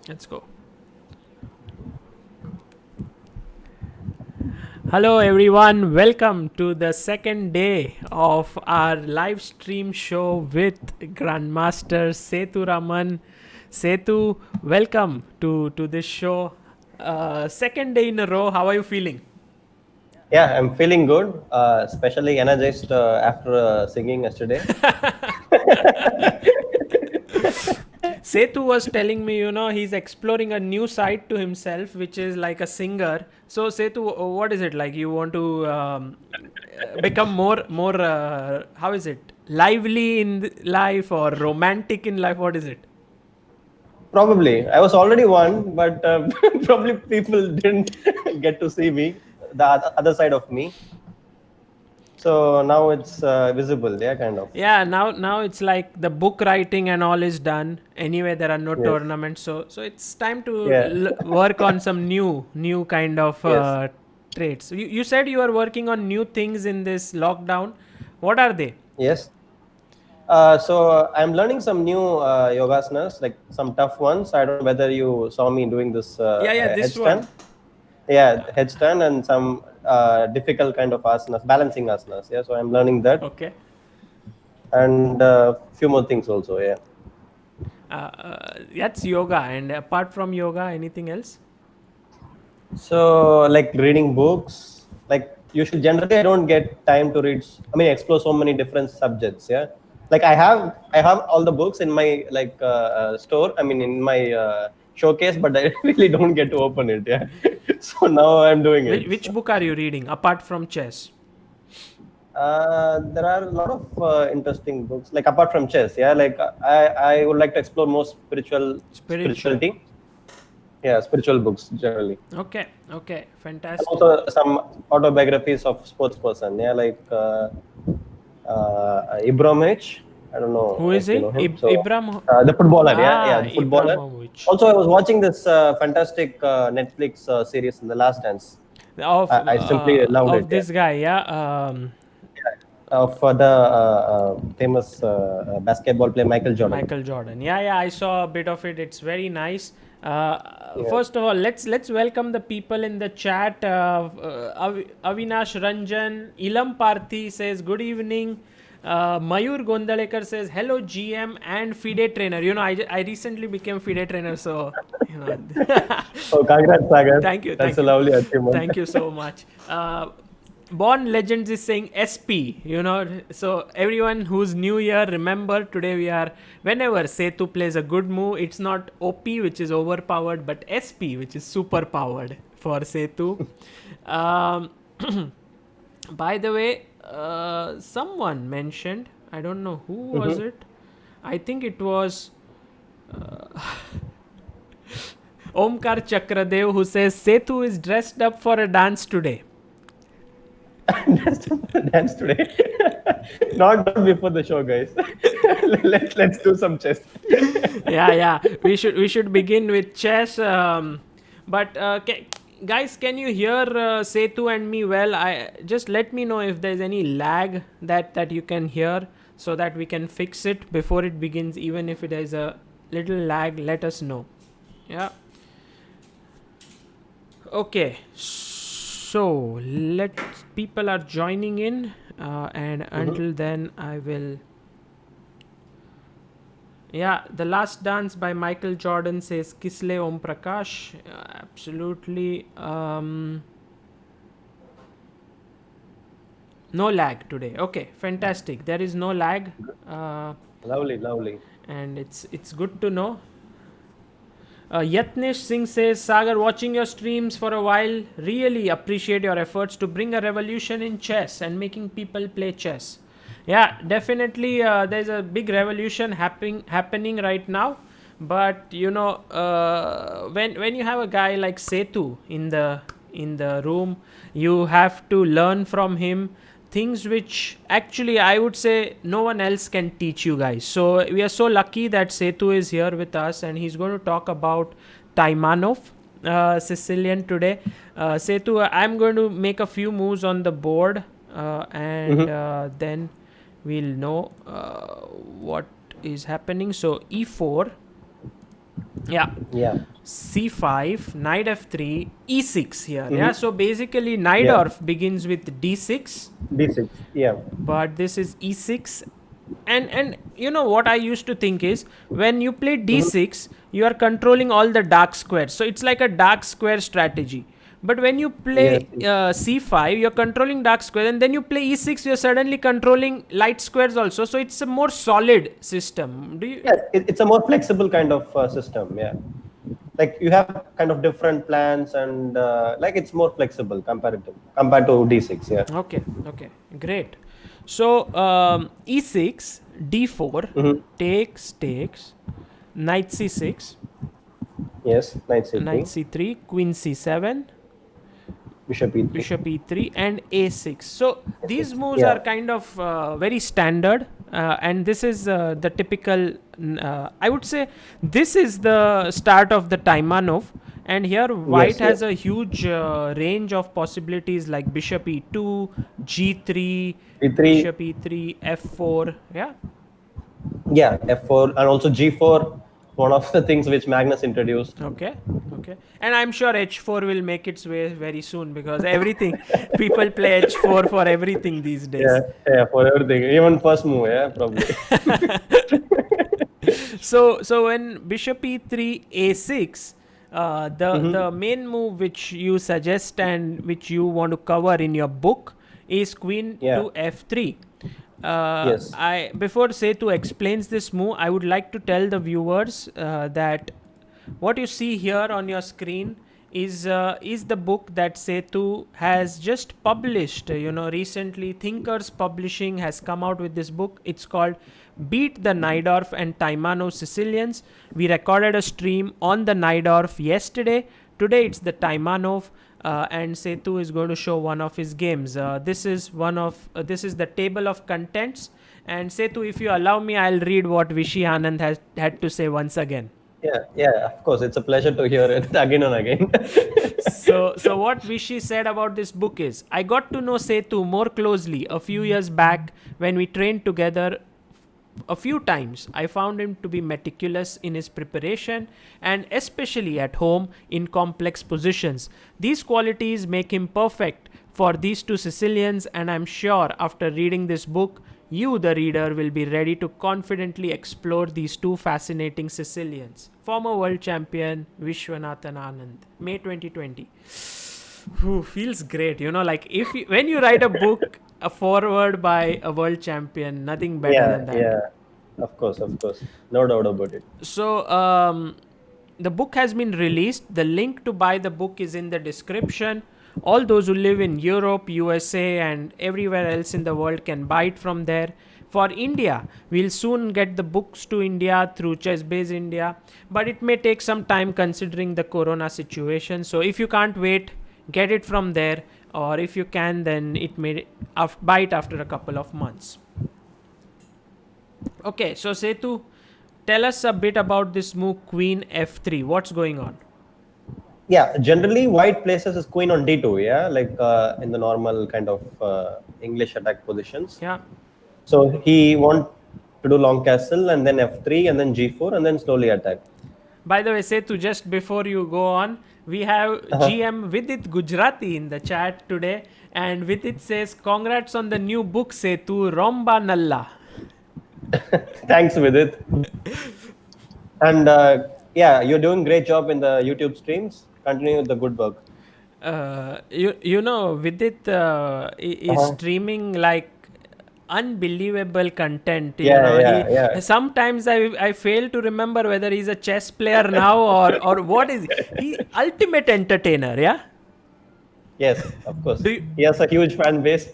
Let's go. Hello everyone, welcome to the second day of our live stream show with Grandmaster Sethuraman. Sethu, welcome to this show. Second day in a row, how are you feeling? Yeah, I'm feeling good, especially energized after singing yesterday. Sethu was telling me, he's exploring a new side to himself, which is like a singer. So, Sethu, what is it like? You want to become more, how is it? Lively in life or romantic in life? What is it? Probably, I was already one, but probably people didn't get to see me, the other side of me. So now it's visible, yeah, kind of. Yeah, now it's like the book writing and all is done. Anyway, there are no Yes, tournaments, so it's time to yeah, work on some new kind of yes, traits. You said you are working on new things in this lockdown. What are they? yes. So I'm learning some new yogasanas, like some tough ones. I don't know whether you saw me doing this Yeah, this one. headstand. Yeah, headstand and some difficult kind of asanas, balancing asanas. Yeah, so I'm learning that Okay. and few more things also. Yeah. That's yoga. And apart from yoga, anything else? So like reading books, like usually generally I don't get time to read. Explore so many different subjects. Yeah. Like I have all the books in my store. In my showcase, but I really don't get to open it. Yeah. So now I'm doing it. Which book are you reading apart from chess? There are a lot of interesting books, like apart from chess. Yeah, like I would like to explore more Spiritual. spirituality. Yeah, spiritual books generally, Okay, and fantastic. also some autobiographies of sports person. Yeah, like Ibrahimovic. I don't know Who is if you he? know him. So Ibram. the footballer. Yeah, the footballer. Ibrahimovic. Also, I was watching this fantastic Netflix series in the Last Dance. I simply loved it. Of Yeah. this guy, yeah. For the famous basketball player Michael Jordan. Michael Jordan. Yeah, I saw a bit of it. It's very nice. Yeah. First of all, let's welcome the people in the chat. Avinash Ranjan, Ilam Parthi says good evening. Mayur Gondalekar says hello GM and FIDE trainer. I recently became FIDE trainer, so you know. Oh, congrats, Sagar. Thank you, That's thank a you, lovely achievement. thank you so much. Born Legends is saying SP, so everyone who's new here, remember today we are, whenever Sethu plays a good move, it's not OP, which is overpowered, but SP, which is super powered for Sethu. Um, by the way, someone mentioned, I don't know who was Mhm. it, I think it was Omkar Chakradev, who says Sethu is dressed up for a dance today. Dance today. Not before the show, guys. Let's do some chess. Yeah, we should begin with chess. But guys, can you hear Sethu and me well? I just let me know if there's any lag that you can hear, so that we can fix it before it begins. Even if it is a little lag, let us know. Yeah. Okay. So let people are joining in, and Mhm. until then, I will. Yeah, The Last Dance by Michael Jordan says Kisle Om Prakash. Absolutely. No lag today. Okay, fantastic. There is no lag, uh, Lovely, lovely. and it's good to know. Yatnesh Singh says, Sagar, watching your streams for a while, really appreciate your efforts to bring a revolution in chess and making people play chess. Yeah, definitely. There's a big revolution happening right now. But when you have a guy like Sethu in the room, you have to learn from him things which actually I would say no one else can teach you guys. So we are so lucky that Sethu is here with us, and he's going to talk about Taimanov Sicillian today. Sethu, I'm going to make a few moves on the board, and Mhm. then we'll know what is happening. So e4, yeah. Yeah. c5, knight f3, e6 here. Yeah, Mm-hmm. so basically Yeah. Najdorf begins with d6, D6. Yeah. but this is e6. And you know what I used to think is, when you play Mm-hmm. d6, you are controlling all the dark squares, so it's like a dark square strategy. But when you Yes. play c5, you're controlling dark squares, and then you play e6, you're suddenly controlling light squares also, so it's a more solid system. Do you? Yeah. It's a more flexible kind of system. Yeah. Like you have kind of different plans and like it's more flexible compared to D6. Yeah. Okay, okay, great. So e6, d4, Mm-hmm. takes, knight c6, Yes. Knight knight C3. c3, queen c7, Bishop E3. bishop e3, and a6. So these A6. moves are Yeah. kind of very standard, and this is the typical. I would say this is the start of the Taimanov. And here white Yes. has Yes. a huge range of possibilities, like bishop e2, g3, E3. bishop e3, f4. Yeah. Yeah. F4 and also G4. One of the things which Magnus introduced. Okay. Okay. And I'm sure h4 will make its way very soon, because everything people play h4 for everything these days. Yeah. Yeah. For everything, even first move. Yeah. Probably. So when bishop e3, a6, Mm-hmm. the main move which you suggest and which you want to cover in your book is queen Yeah. to f3. Yes. I Before Sethu explains this move, I would like to tell the viewers that what you see here on your screen is the book that Sethu has just published. Recently, Thinkers Publishing has come out with this book. It's called Beat the Najdorf and Taimanov Sicilians. We recorded a stream on the Najdorf yesterday. Today it's the Taimanov, and Sethu is going to show one of his games. This is the table of contents. And Sethu, if you allow me, I'll read what Vishy Anand has had to say once again. Yeah. Yeah. Of course, it's a pleasure to hear it again and again. So what Vishy said about this book is, I got to know Sethu more closely a few years back when we trained together a few times. I found him to be meticulous in his preparation, and especially at home in complex positions. These qualities make him perfect for these two Sicilians, and I'm sure after reading this book, you, the reader, will be ready to confidently explore these two fascinating Sicilians. Former world champion Viswanathan Anand, May 2020. Feels great, like when you write a book, a foreword by a world champion, nothing better Yeah. than that. Yeah. Of course. Of course. No doubt about it. So the book has been released. The link to buy the book is in the description. All those who live in Europe, USA, and everywhere else in the world can buy it from there. For India, we'll soon get the books to India through Chessbase India, but it may take some time considering the corona situation. So if you can't wait, get it from there, or if you can, then it may buy it after a couple of months. Okay, so Sethu, tell us a bit about this move Queen f3. What's going on? Yeah, generally white places his queen on d2. Yeah, like in the normal kind of English attack positions. Yeah. So he want to do long castle and then f3 and then g4 and then slowly attack. By the way, Sethu, just before you go on, we have GM Vidit Gujarati in the chat today, and Vidit says, "Congrats on the new book, Sethu, Romba Nalla." Thanks, Vidit. And yeah, you're doing great job in the YouTube streams. Continue with the good work. Vidit is streaming like unbelievable content. Yeah, He yeah, yeah. sometimes I fail to remember whether he's a chess player now or what is he. Ultimate entertainer. Yeah. Yes, of course. Do you, He has a huge fan base.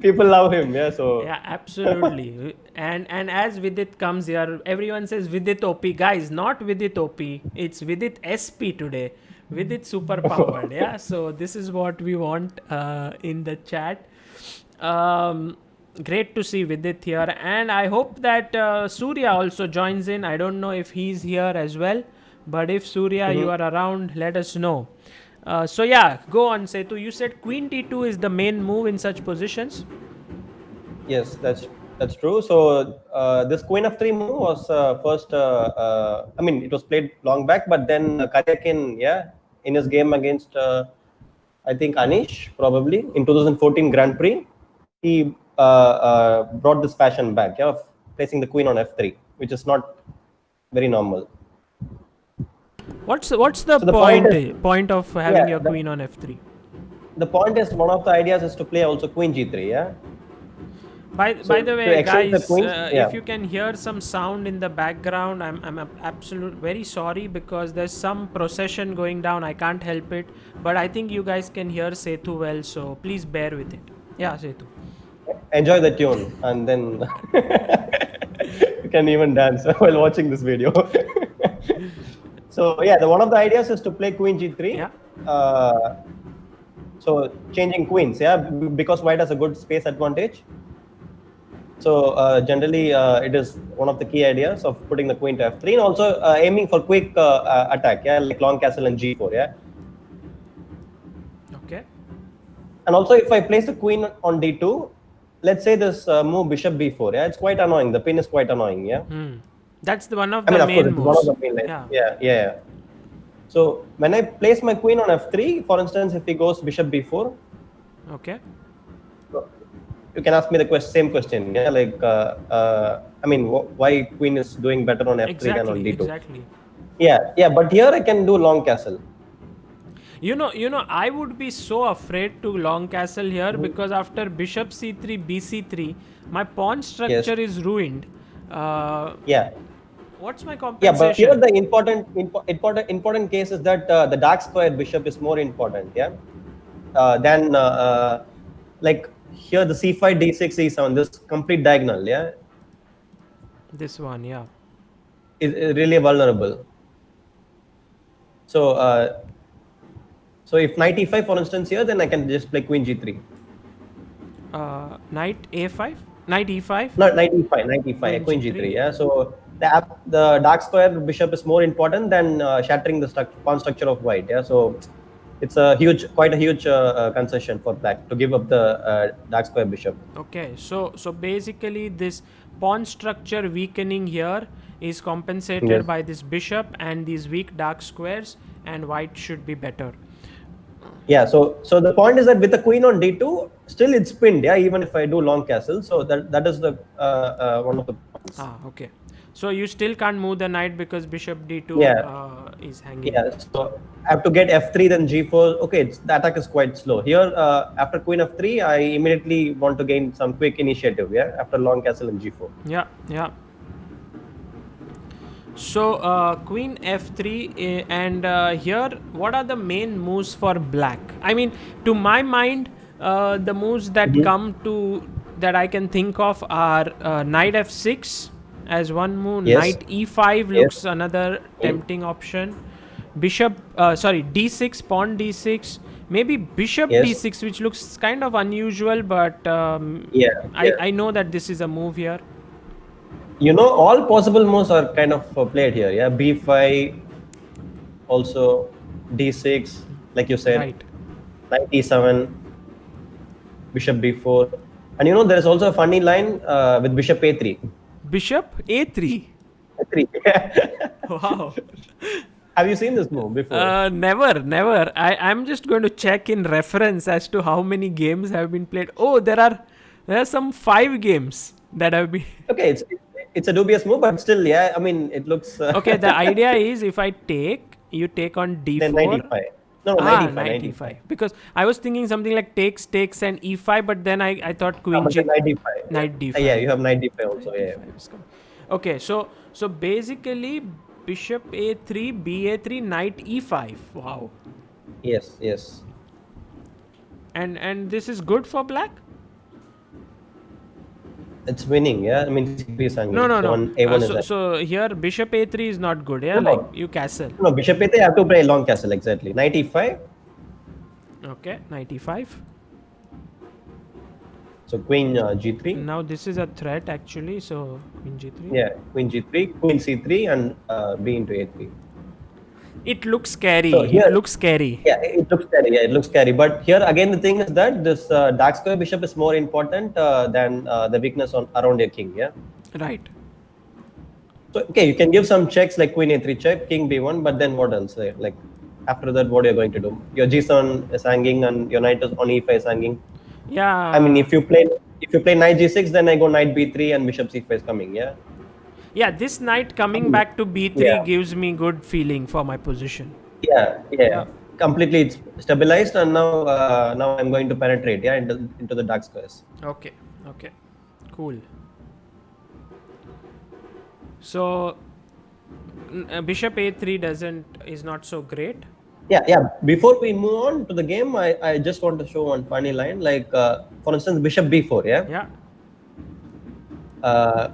People love him. Yeah, so Yeah, absolutely. And as Vidit comes here, everyone says Vidit OP. Guys, not Vidit OP. It's Vidit SP today. Vidit super powered. Yeah. So this is what we want in the chat. Great to see Vidit here, and I hope that Surya also joins in. I don't know if he's here as well, but if Surya you are around, let us know. So yeah, go on, Sethu. You said Queen T2 is the main move in such positions. yes, that's That's true. So this Queen of Three move was first. I mean, it was played long back, but then Karyakin, yeah, in his game against I think Anish probably in 2014 Grand Prix, he brought this fashion back, yeah, of placing the Queen on F3, which is not very normal. What's the So the point is, point of having yeah, your queen on f3? the point is one of the ideas is to play also Queen G3, yeah. By So the to way, exchange the guys, queens, if yeah. you can hear some sound in the background, I'm absolute very sorry because there's some procession going down. I can't help it, but I think you guys can hear Sethu well, so please bear with it. Yeah, Sethu. Enjoy the tune and then you can even dance while watching this video. So yeah, one of the ideas is to play Queen G3. Yeah. Uh, so changing queens, yeah, because white has a good space advantage. So generally, it is one of the key ideas of putting the queen to f3 and also aiming for quick attack, yeah, like long castle and g4, yeah. Okay. And also, if I place the queen on d2, let's say this move bishop b4, yeah, it's quite annoying. The pin is quite annoying, yeah. That's the one of I the mean, of course, main it's one of moves. the main lines. Yeah. Yeah, yeah, yeah. So when I place my queen on f3, for instance, if he goes bishop b4, Okay. you can ask me the same question. Yeah, like I mean, why queen is doing better on f3 than on Exactly. d2? Exactly. Yeah, yeah, but here I can do long castle. I would be so afraid to long castle here because after bishop c3, bc3, my pawn Yes. structure is ruined. Yeah. What's my Yeah, but here compensation? the important case is that the dark square bishop is more important. Yeah, than like here the c5, d6, e7, this complete diagonal. Yeah, This one, yeah. is really vulnerable. So so if knight e5, for instance, here, then I can just play queen g3. Knight a5, knight e5, Not knight e5, knight e5, queen queen g3. g3. Yeah, so the dark square bishop is more important than shattering the pawn structure of white. Yeah, so it's quite a huge concession for black to give up the dark square bishop. Okay, so basically this pawn structure weakening here is compensated Yes. by this bishop and these weak dark squares, and white should be better. Yeah. So the point is that with the queen on d2, still it's pinned. Yeah, even if I do long castle. So that is the one of the points. Okay. So you still can't move the knight because bishop d2 Yeah. is hanging. Yeah, so I have to get f3 then g4. Okay, the attack is quite slow. Here, after queen f3, I immediately want to gain some quick initiative. Yeah, after long castle and g4. Yeah, yeah. So queen f3 and here what are the main moves for black? I mean, to my mind, the moves that come to that I can think of are knight f6 as one move, Yes, knight e5 yes, looks another yes, tempting option, bishop sorry d6, pawn d6, maybe bishop yes. d6, which looks kind of unusual, but Yeah, yeah. I know that this is a move here. All possible moves are kind of played here. Yeah, b5, also d6, like you said, Right. knight e7, bishop b4, and there is also a funny line with bishop a3. Bishop a3. A3. Wow. Have you seen this move before? Never. I'm just going to check in reference as to how many games have been played. Oh, there are some 5 games that have been. Okay, it's a dubious move, but still, yeah. I mean, it looks. Okay, the idea is if I take, you take on Then d4. 95. No, 95, 95. Because I was thinking something like takes, and e5, but then I thought Ah, queen but then g, 95. knight Yeah, d5. you have 95 also. Knight Yeah. d5 is coming. Okay, so basically bishop a3, ba3, knight e5. Wow. Yes, yes. And this is good for black? It's winning. Yeah, I mean, c3 is hanging. No. So on a1 is So, hanging. so here bishop a3 is not good. Yeah, No, like no, you castle. no. Bishop a3, I have to play long castle exactly. 95. Okay, 95. So queen g3. Now this is a threat actually. So queen g3. Yeah, queen g3, queen c3, and b into a3. It looks scary. So It here, looks scary. yeah, it looks scary. Yeah, it looks scary. But here again, the thing is that this dark square bishop is more important than the weakness on around your king. Yeah. Right. So okay, you can give some checks like queen a3 check, king b1, but then what else? Like after that, what are you going to do? Your g7 is hanging and your knight is on e5 is hanging. I mean, Yeah. if you play knight g6, then I go knight b3 and bishop c5 is coming. Yeah. Yeah, this knight I coming mean, back to b3 yeah, gives me good feeling for my position. yeah. Yeah. Completely, it's stabilized, and now I'm going to penetrate. Yeah, into the dark squares. Okay. Okay. Cool. So bishop a3 is not so great. Yeah. Before we move on to the game, I just want to show one funny line. Like for instance, bishop b4. Yeah. Yeah.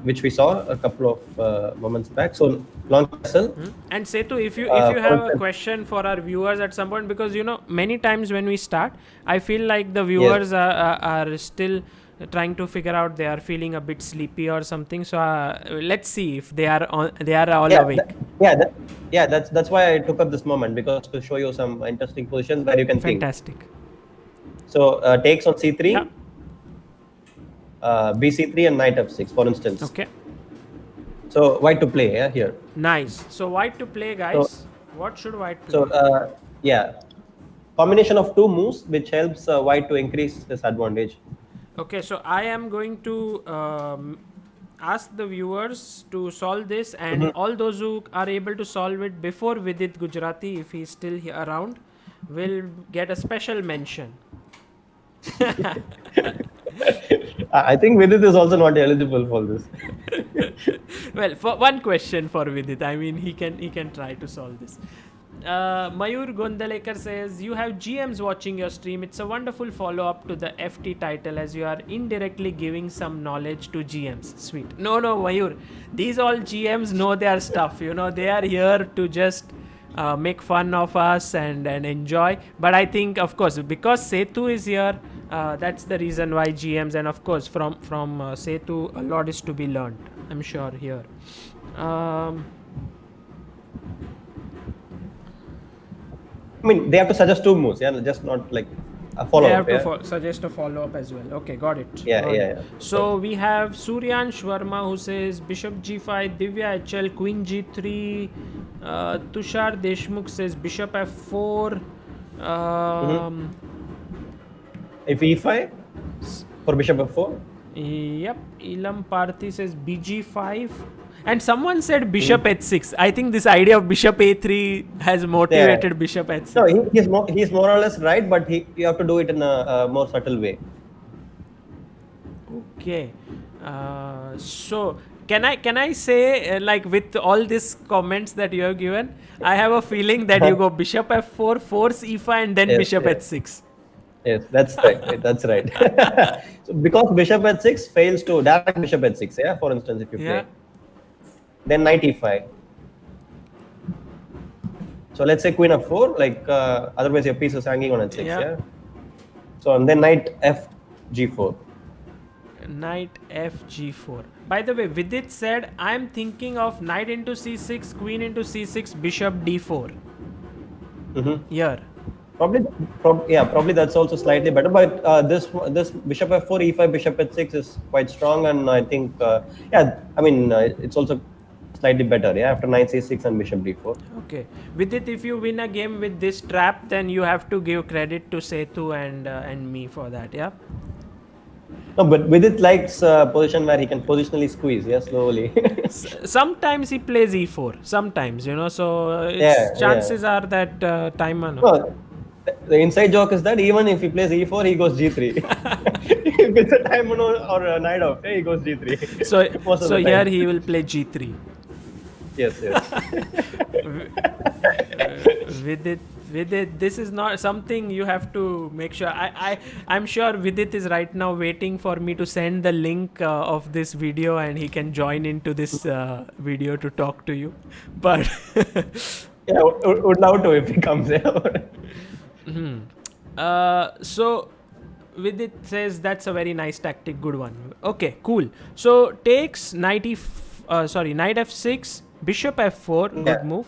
Which we saw a couple of moments back. So long castle. And Sethu, if you For have a instance, question for our viewers at some point, because many times when we start, I feel like the yes. viewers are still trying to figure out, they are feeling a bit sleepy or something. So let's see if they are all Yeah, awake. that's why I took up this moment, because to show you some interesting positions where you can think. Fantastic. So takes on Yeah. c3, bc3, and knight f6, for instance. Okay. So white to play, yeah, here. Nice. So white to play, guys. What should white play? So yeah, combination of two moves which helps white to increase this advantage. Okay, so I am going to ask the viewers to solve this, and all those who are able to solve it before Vidit Gujarati, if he's still here around, will get a special mention. I think Vidit is also not eligible for this. Well, for one question for Vidit, I mean, he can try to solve this. Mayur Gondalekar says, you have GMs watching your stream. It's a wonderful follow-up to the FT title, as you are indirectly giving some knowledge to GMs. Sweet. No, Mayur. These all GMs know their stuff. They are here to just make fun of us and enjoy. But I think, of course, because Sethu is here, that's the reason why GMs, and of course from Sethu, a lot is to be learned, I'm sure, here. I mean, they have to suggest two moves, yeah, just not like a follow up. They have to suggest a follow-up as well. Okay, got it. Yeah. So we have Suryansh Verma, who says Bishop G5, Divya HL, Queen G3. Tushar Deshmukh says Bishop F4. If e5 for bishop f4. Yep. Ilam Parthi says BG5. And someone said Bishop H6. I think this idea of Bishop A3 has motivated Bishop H6. No, he's more or less right, but you have to do it in a more subtle way. Okay. So can I say, like, with all these comments that you have given, I have a feeling that you go Bishop F4, force E5, and then Bishop H6. Yes, that's right. That's right. So because Bishop H6 fails to direct Bishop H6, yeah. For instance, if you play, then Knight E5. So let's say Queen F4, like otherwise your piece is hanging on H6, yeah. So and then Knight F G4. Knight F G4. By the way, Vidit said, I'm thinking of Knight into C6, Queen into C6, Bishop D4. Here. Probably that's also slightly better. But this Bishop F4, E5, Bishop H6 is quite strong, and I think it's also slightly better. Yeah, after Knight C6 and Bishop D4. Okay. Vidit, if you win a game with this trap, then you have to give credit to Sethu and me for that. Yeah. No, but Vidit likes position where he can positionally squeeze, slowly. Sometimes he plays E4. Sometimes, so chances are that Taimanov. No, the inside joke is that even if he plays E4, he goes G3. If it's a Taimanov or a knight off, he goes G3. So here he will play G3. Yes. Vidit, this is not something you have to make sure. I'm sure Vidit is right now waiting for me to send the link of this video, and he can join into this video to talk to you. But yeah, would love to if he comes here. So Vidit says that's a very nice tactic, good one. Okay, cool. So takes Knight F6, Bishop F4, good move.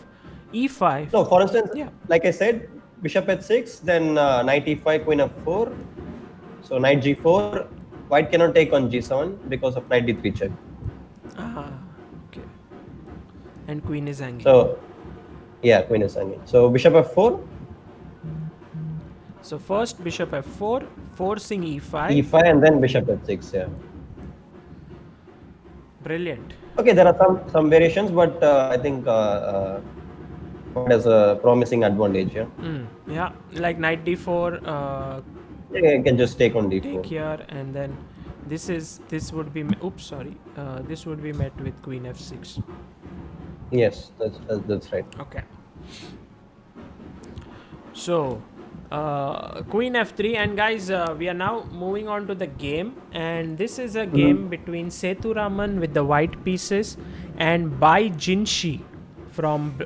E5. No, for instance, Yeah. like I said, bishop h6, then knight e5, queen f4. So knight g4. White cannot take on g7 because of knight d3 check. Ah, okay. And queen is hanging. So yeah, queen is hanging. So bishop f4, So first bishop f4, forcing e5. e5, and then bishop h6. Yeah. Brilliant. Okay, there are some variations, but I think it has a promising advantage. Yeah. Yeah, like knight d4, Yeah, you can just take on take d4. here, and then this would be oops, sorry. This would be met with queen f6. Yes, that's right. Okay. So, queen f3, and guys, we are now moving on to the game, and this is a game between Sethuraman with the white pieces and Bai Jinshi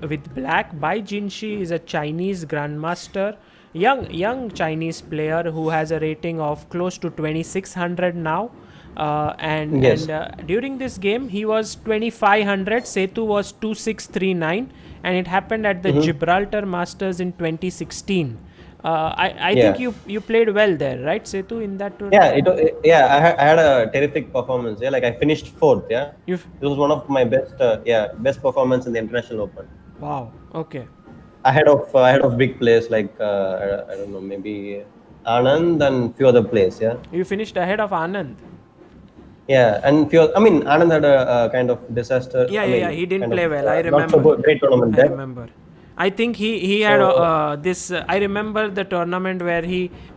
with black. Bai Jinshi is a Chinese grandmaster, young Chinese player who has a rating of close to 2600 now. Yes. During this game he was 2500, Sethu was 2639, and it happened at the Gibraltar Masters in 2016. I think Yeah. you played well there, right, Sethu, in that tournament? Yeah. I had a terrific performance. Yeah, like I finished fourth. Yeah, You've it was one of my best. Best performance in the international open. Wow, okay. Ahead of big players like I don't know, maybe Anand and few other players. Yeah. You finished ahead of Anand. Yeah, and few. I mean, Anand had a kind of disaster. Yeah, I yeah, yeah. mean, He didn't kind of play well. I not so remember. good, great tournament I there. remember. I think he had So this. I remember the tournament where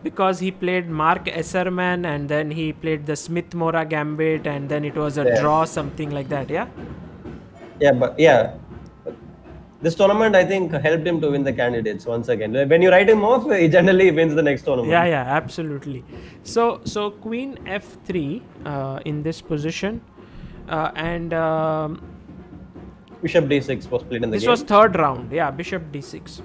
because he played Mark Esserman, and then he played the Smith Mora Gambit, and then it was a yeah, draw, something like that. Yeah. yeah. This tournament, I think, helped him to win the candidates once again. When you write him off, he generally wins the next Yeah, tournament. yeah, absolutely. So Queen f3 in this position, and Bishop d6 was played in the this game. was third round. Yeah, Bishop d6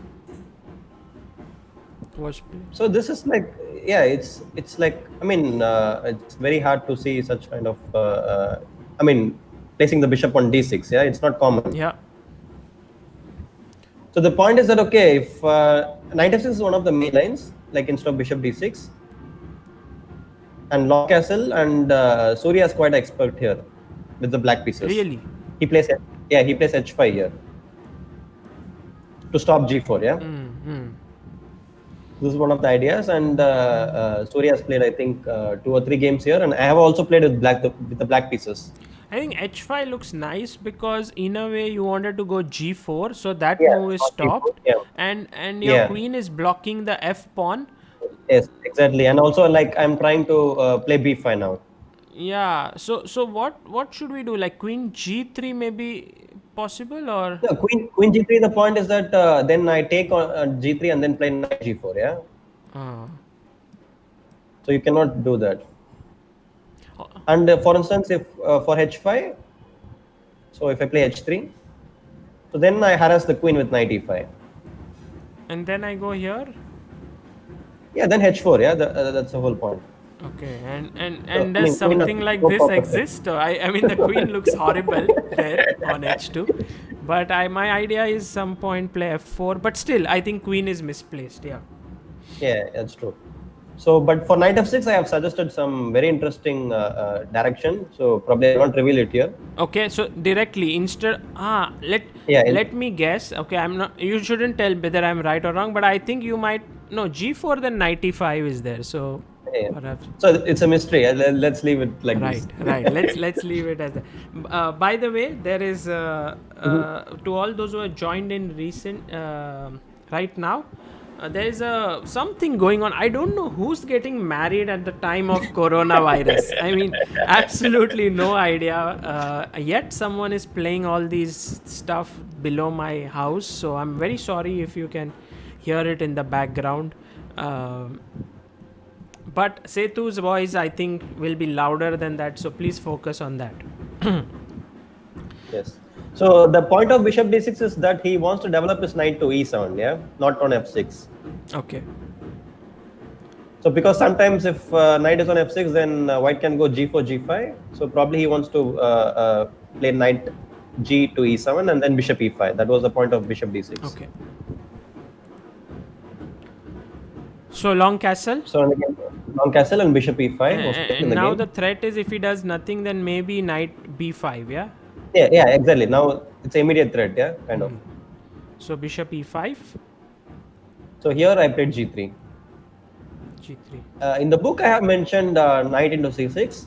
was played. So this is like, yeah, it's like, I mean, it's very hard to see such kind of, I mean, placing the bishop on d6. Yeah, it's not common. Yeah. So the point is that, okay, if knight f6 is one of the main lines, like instead of bishop d6, and long castle, and Surya is quite expert here with the black pieces. Really? He plays h5 here to stop g4. Yeah. This is one of the ideas, and Surya has played, I think, 2 or 3 games here, and I have also played with the black pieces. I think h5 looks nice because in a way you wanted to go g4, so that Yeah, move is not g4, stopped, yeah. and your Yeah. queen is blocking the f pawn. Yes, exactly, and also like I'm trying to play b5 now. Yeah. So what should we do? Like queen g3 maybe possible, or No, queen g3. The point is that then I take on g3 and then play knight g4. Yeah, uh, so you cannot do that. oh, And for instance, if for h5, so if I play h3, so then I harass the queen with knight e5. and then I go here. Yeah, then h4. Yeah, that's the whole point. Okay, and So, I does mean, queen has something like no this purpose. exist? I mean the queen looks horrible there on h2, but my idea is some point play f4, but still I think queen is misplaced. Yeah. Yeah, that's true. So, but for knight f6, I have suggested some very interesting direction. So probably I won't reveal it here. Okay, so directly instead Yeah, let me guess. Okay, I'm not, you shouldn't tell whether I'm right or wrong, but I think you might, no, g4 then knight e5 is there, so yeah. perhaps. So it's a mystery. Let's leave it like Right, this. right. Let's leave it as that. By the way, there is to all those who are joined in recent right now. There is something going on. I don't know who's getting married at the time of coronavirus. I mean, absolutely no idea. Yet someone is playing all these stuff below my house. So I'm very sorry if you can hear it in the background. But Sethu's voice, I think, will be louder than that. So please focus on that. Yes. So the point of bishop d6 is that he wants to develop his knight to e7. Yeah, not on f6. Okay. So because sometimes if knight is on f6, then white can go g4, g5. So probably he wants to play knight G to E7 and then bishop E5. That was the point of bishop D6. Okay. So long castle. So again, long castle and bishop E5 was played in And the now game. the threat is if he does nothing, then maybe knight b5. Yeah. Yeah, exactly. Now it's immediate threat. Yeah, kind of. So bishop e5, So here I played G3. g3, In the book, I have mentioned knight into C6.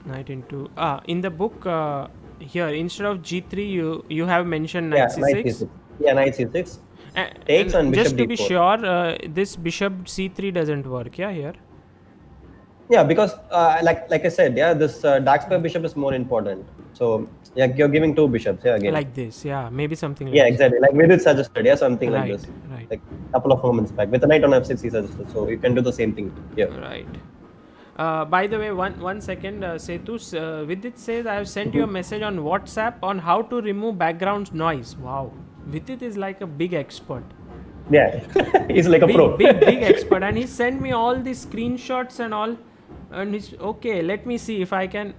knight into in the book here instead of g3 you have mentioned Yeah, knight knight c6. C6. Yeah, knight C6 takes And and just bishop to be D4. sure, this bishop c3 doesn't work. Yeah, here. Yeah, because like I said, yeah, this dark square bishop is more important. So yeah, you're giving two bishops. Yeah, again. Like this. Yeah, maybe something like Yeah, this. exactly. Like we did suggested, yeah, something like Right, this. right, Like a couple of moments back. With the knight on F6, he suggested. So you can do the same thing here. right. By the way, one second, Sethu, Vidit says I have sent you a message on WhatsApp on how to remove background noise. Wow, Vidit is like a big expert. Yeah, he's like a pro. Big expert, and he sent me all these screenshots and all. And he's okay. Let me see if I can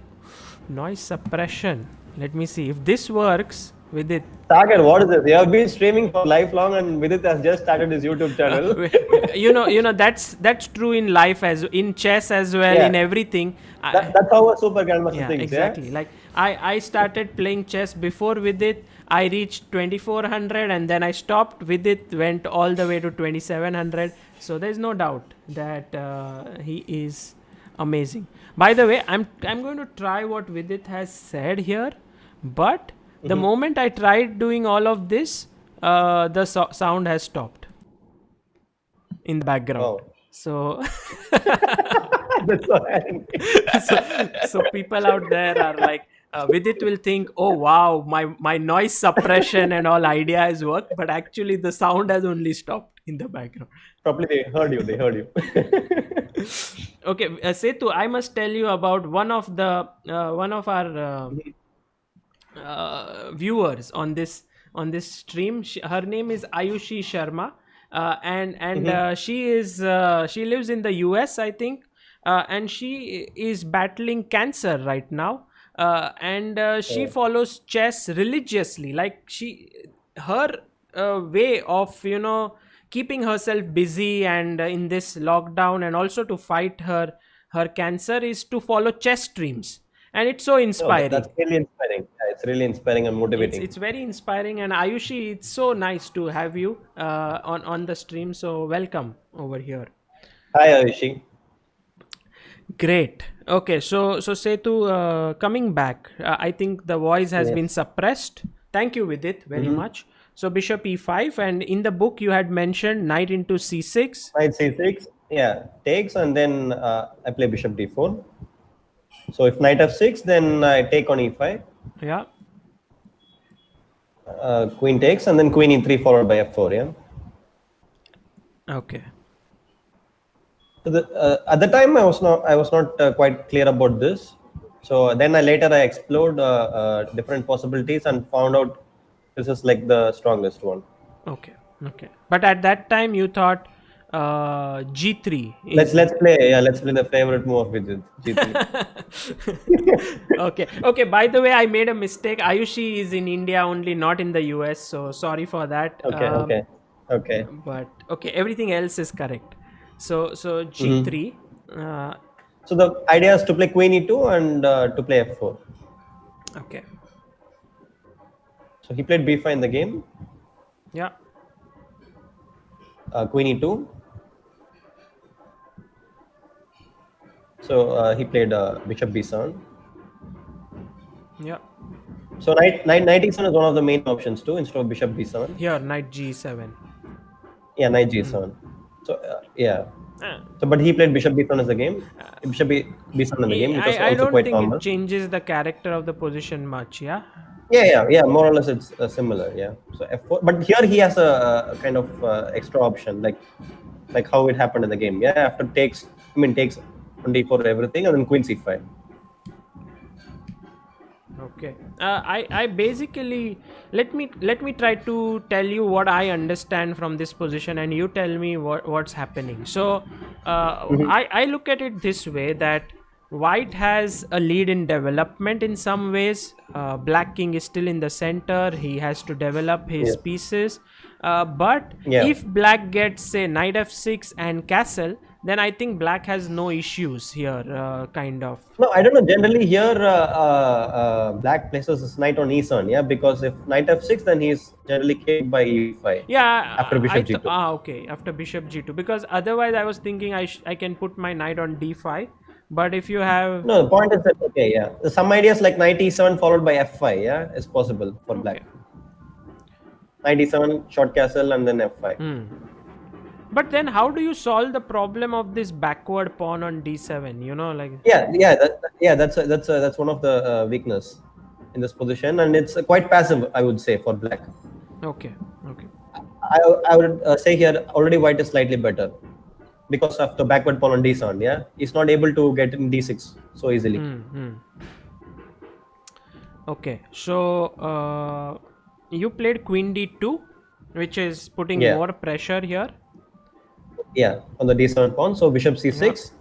noise suppression. Let me see if this works with it. Sagar, what is this? You have been streaming for lifelong, and Vidit has just started his YouTube channel. That's true in life as in chess as well, Yeah. in everything. That's how a super grandmaster Yeah, thinks. exactly. Yeah. Like I started playing chess before with it. I reached 2400 and then I stopped with it, went all the way to 2700. So there's no doubt that he is amazing. By the way, I'm going to try what Vidit has said here, but the moment I tried doing all of this, the sound has stopped in the background. Oh. So That's what I so people out there are like Vidit will think, oh wow, my noise suppression and all idea has worked, but actually the sound has only stopped in the background. Probably they heard you. They heard you. Okay, Sethu, I must tell you about one of our viewers on this stream. Her name is Ayushi Sharma, and she lives in the US, I think, and she is battling cancer right now, and she follows chess religiously. Like her way of keeping herself busy and in this lockdown, and also to fight her cancer, is to follow chess streams, and it's so No, inspiring. that's really inspiring. Yeah, it's really inspiring and motivating. It's very inspiring. And Ayushi, it's so nice to have you on the stream. So welcome over here. Hi, Ayushi. Great. Okay, so Sethu, coming back, I think the voice has been suppressed. Thank you, Vidit, very much. So bishop e5, and in the book you had mentioned knight into c6. Knight c6, yeah, takes, and then I play bishop d4. So if knight f6, then I take on e5. Yeah. Queen takes, and then queen e3 followed by f4. Yeah. Okay. So at the time I was not quite clear about this. So then later I explored different possibilities and found out this is like the strongest one. Okay. But at that time you thought g3 is... Let's play the favorite move with it, g3. Okay, by the way, I made a mistake. Ayushi is in India only, not in the US, so sorry for that. Okay. But okay, everything else is correct. So g3. So the idea is to play queen e2 and to play f4. Okay. So he played b5 in the game. Yeah. Queen e2. So he played bishop b7. Yeah. So knight e7 is one of the main options too, instead of bishop b7. Here, knight g7. Yeah, knight g7. So yeah. So but he played bishop b7 as a game. Bishop b7 in the game, which was I also don't quite think normal. it changes the character of the position much. Yeah. Yeah. More or less, it's similar. Yeah. So f4, but here he has a kind of extra option, like how it happened in the game. Yeah. After takes on d4 everything, and then queen c5. Okay. I basically let me try to tell you what I understand from this position, and you tell me what's happening. So I look at it this way, that White has a lead in development in some ways. Black king is still in the center. He has to develop his Yes. pieces. But Yeah. if black gets, say, knight f6 and castle, then I think black has no issues here, kind of. No, I don't know. Generally, here black places his knight on e7. Yeah, because if knight f6, then he's generally caged by e5 after Yeah, bishop g2. okay, after bishop g2, because otherwise I was thinking I can put my knight on d5, but if you have, No, the point is that okay, yeah, some ideas like knight e7 followed by f5, yeah, is possible for black. okay. Knight e7, short castle, and then f5. But then how do you solve the problem of this backward pawn on d7? You know, like, That's one of the weakness in this position, and it's quite passive, I would say, for black. okay. I would say here already white is slightly better because of the backward pawn on d7. Yeah, he's not able to get in d6 so easily. Okay, so you played queen d2, which is putting Yeah. more pressure here. Yeah, on the d7 pawn. So bishop c6,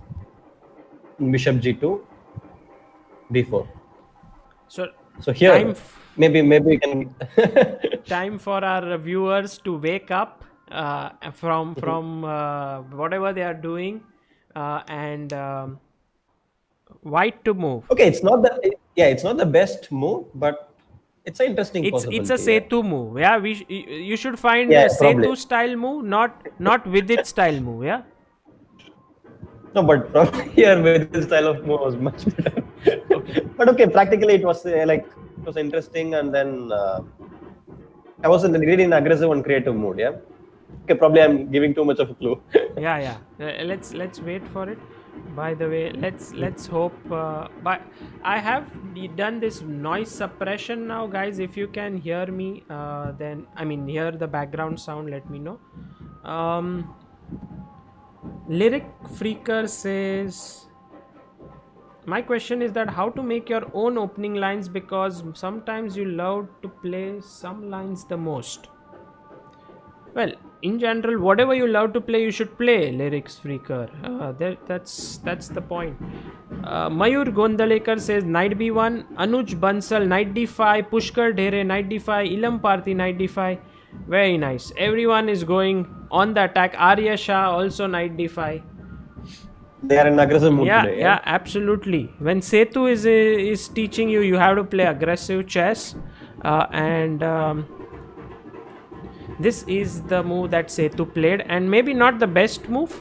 bishop g2, d4. So Here, time maybe we can. time for our viewers to wake up from whatever they are doing, and white to move. Okay, it's not the best move, but it's an interesting It's possibility. a Sethu move. Yeah, you should find Yeah, a probably. Sethu style move, not with it style move. Yeah. No, but probably here with this style of move was much better. Okay. But okay, practically it was it was interesting, and then I was in really an aggressive and creative mood. Yeah. Okay, probably I'm giving too much of a clue. Yeah. Let's wait for it. By the way, let's hope. But I have done this noise suppression now, guys. If you can hear me, then hear the background sound. Let me know. Lyric Freaker says, my question is that how to make your own opening lines, because sometimes you love to play some lines the most. Well, in general, whatever you love to play, you should play, Lyrics Freaker. That's the point. Mayur Gondalekar says knight b1, Anuj Bansal knight d5, Pushkar Dhere knight d5, Ilam Parthi knight d5. Very nice. Everyone is going on the attack. Arya Shah also knight d5. They are in aggressive mood today. Yeah, absolutely. When Sethu is teaching you, you have to play aggressive chess, and this is the move that Sethu played, and maybe not the best move.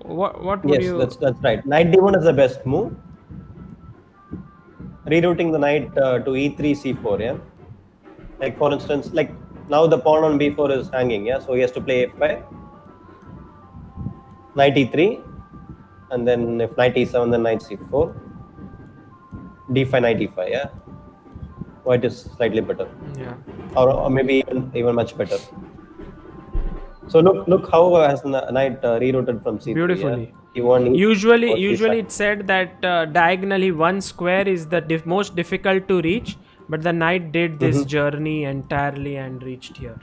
What would Yes, you? that's right. Knight d1 is the best move. Rerouting the knight to e3, c4. Yeah. Like for instance, like now the pawn on b4 is hanging. Yeah, so he has to play f5, knight e3, and then if knight e7, then knight c4, d5, knight e5. Yeah, white is slightly better. Yeah. Or maybe even much better. So look how has knight rerouted from c3. Beautifully. Yeah? E1, Usually it's said that diagonally one square is the most difficult to reach, but the knight did this journey entirely and reached here.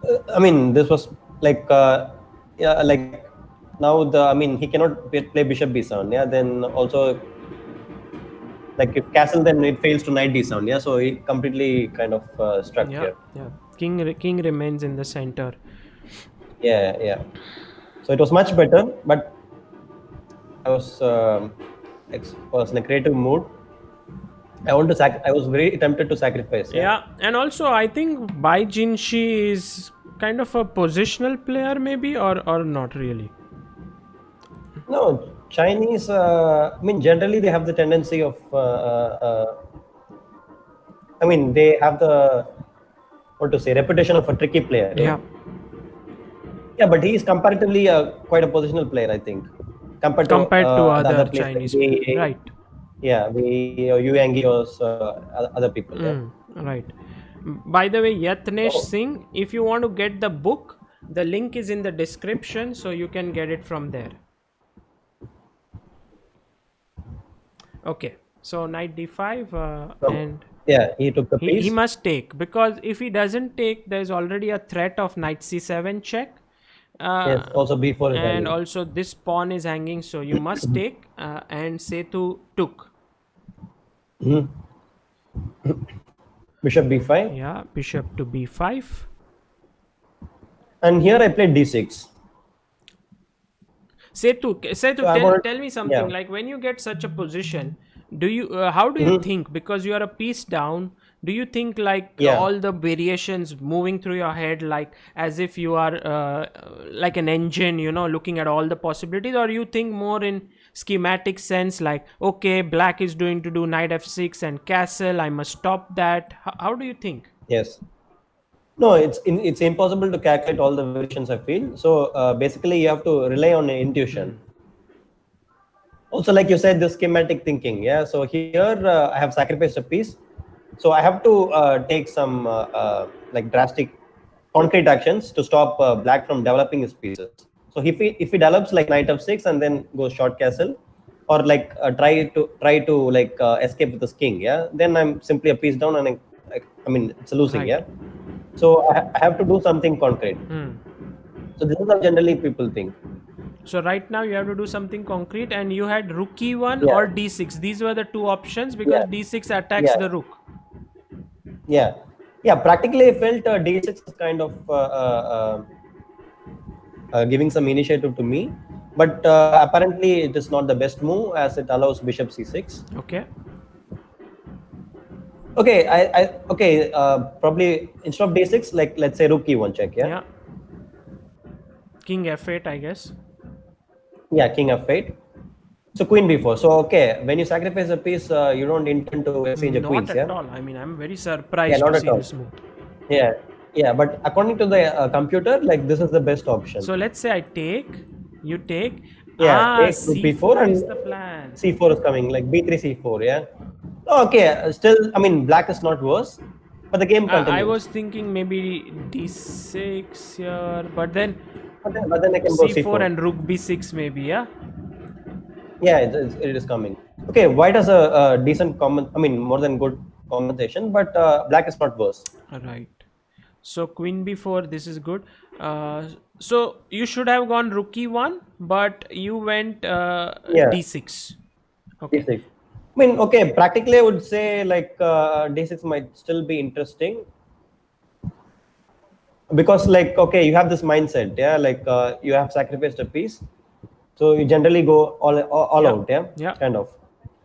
This was like like now he cannot play bishop b7. Yeah, then also like if castle, then it fails to knight d7. Yeah, so he completely kind of struck here. Yeah. King remains in the center. Yeah. So it was much better, but I was in a creative mood. I was very tempted to sacrifice. Yeah, and also I think Bai Jinshi is kind of a positional player, maybe, or not really. No, Chinese. Generally they have the tendency of. They have the reputation of a tricky player. Yeah. Yeah, but he is comparatively quite a positional player, I think, compared to other players Chinese like players, right? Yeah, Yu Yangi or other people. Yeah. Right. By the way, Yatnesh Singh, if you want to get the book, the link is in the description, so you can get it from there. Okay, so knight d5 and yeah, he took the piece. He must take, because if he doesn't take, there is already a threat of knight c7 check, Uh, Yes. Also b4 is and hanging. also this pawn is hanging, so you must take. And Sethu took. Mhm. Bishop b5. Yeah, bishop to b5. And here I played d6. Sethu, So I wanted, tell me something. yeah. Like when you get such a position, how do you Mhm. think? Because you are a piece down. Do you think like Yeah. all the variations moving through your head, like as if you are like an engine, looking at all the possibilities, or you think more in schematic sense, like okay, black is going to do knight f6 and castle. I must stop that. How do you think? Yes. No, it's impossible to calculate all the variations I feel. So basically, you have to rely on intuition. Hmm. Also, like you said, the schematic thinking. Yeah. So here I have sacrificed a piece. So I have to take some like drastic, concrete actions to stop black from developing his pieces. So if he develops like knight f6 and then goes short castle, or like try to like escape with his king. Yeah. Then I'm simply a piece down, and I mean it's a losing. Right. Yeah. So I have to do something concrete. Hmm. So this is how generally people think. So right now you have to do something concrete, and you had rook e1 Yeah, or d6. These were the two options because yeah, d6 attacks yeah, the rook. yeah, yeah. Practically, I felt d6 is kind of giving some initiative to me, but apparently it is not the best move as it allows bishop c6. Okay. Okay, okay. Probably instead of d6, like let's say rook e1 check. Yeah, Yeah. King f8, I guess. yeah, king f8. So queen b4. So okay, when you sacrifice a piece, you don't intend to exchange a Not queens. at Yeah, all. I mean, I'm very yeah, surprised to not at see all. this move. Yeah, yeah, but according to the computer, like this is the best option. So let's say I take, you take. Yeah, take rook b4 c4 is and the plan. c4 is coming, like b3 c4. Yeah. Okay, still, I mean, black is not worse, but the game I continues. was thinking maybe d6 here, but then But then I can go c4 c4. and rook b6 maybe, yeah? Yeah, it is coming. Okay, white has a decent comment. I mean, more than good compensation, but black is not worse. Right. So queen b4, this is good. Uh, so you should have gone rook e1, but you went Yeah, d6. Okay. d6. I mean, okay, practically I would say like d6 might still be interesting because like okay, you have this mindset, yeah, like you have sacrificed a piece, so you generally go all Yeah. out, yeah, Yeah. kind of.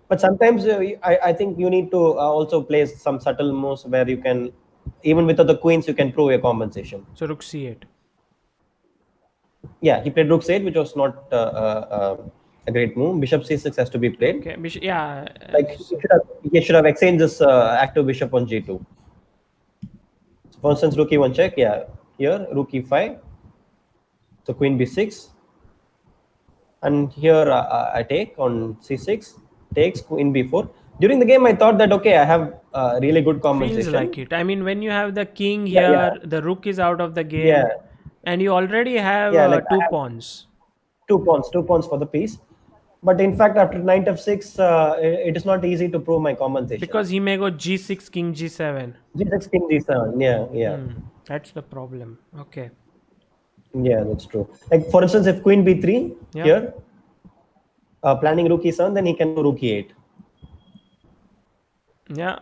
But sometimes I think you need to also play some subtle moves where you can, even without the queens, you can prove a compensation. So rook c8. Yeah, he played rook c8, which was not a great move. Bishop c6 has to be played. Okay. Yeah. Like he should have exchanged this active bishop on g2. So for instance, rook e1 check. Yeah, here rook e5. So queen b6, and here I take on c6, takes queen b4. During the game, I thought that okay, I have really good Feels like compensation. it. I mean, when you have the king Yeah, yeah, here, the rook is out of the yeah, game, and you already have yeah. Like two I have pawns. two pawns for the piece. But in fact, after knight f6, it is not easy to prove my compensation. Because he may go g6, king g7. g6, king g7. Yeah, yeah, That's the problem. Okay. yeah. That's true. Like for instance, if queen b3 Yeah. here, planning rook e7, then he can do rook e8, Yeah.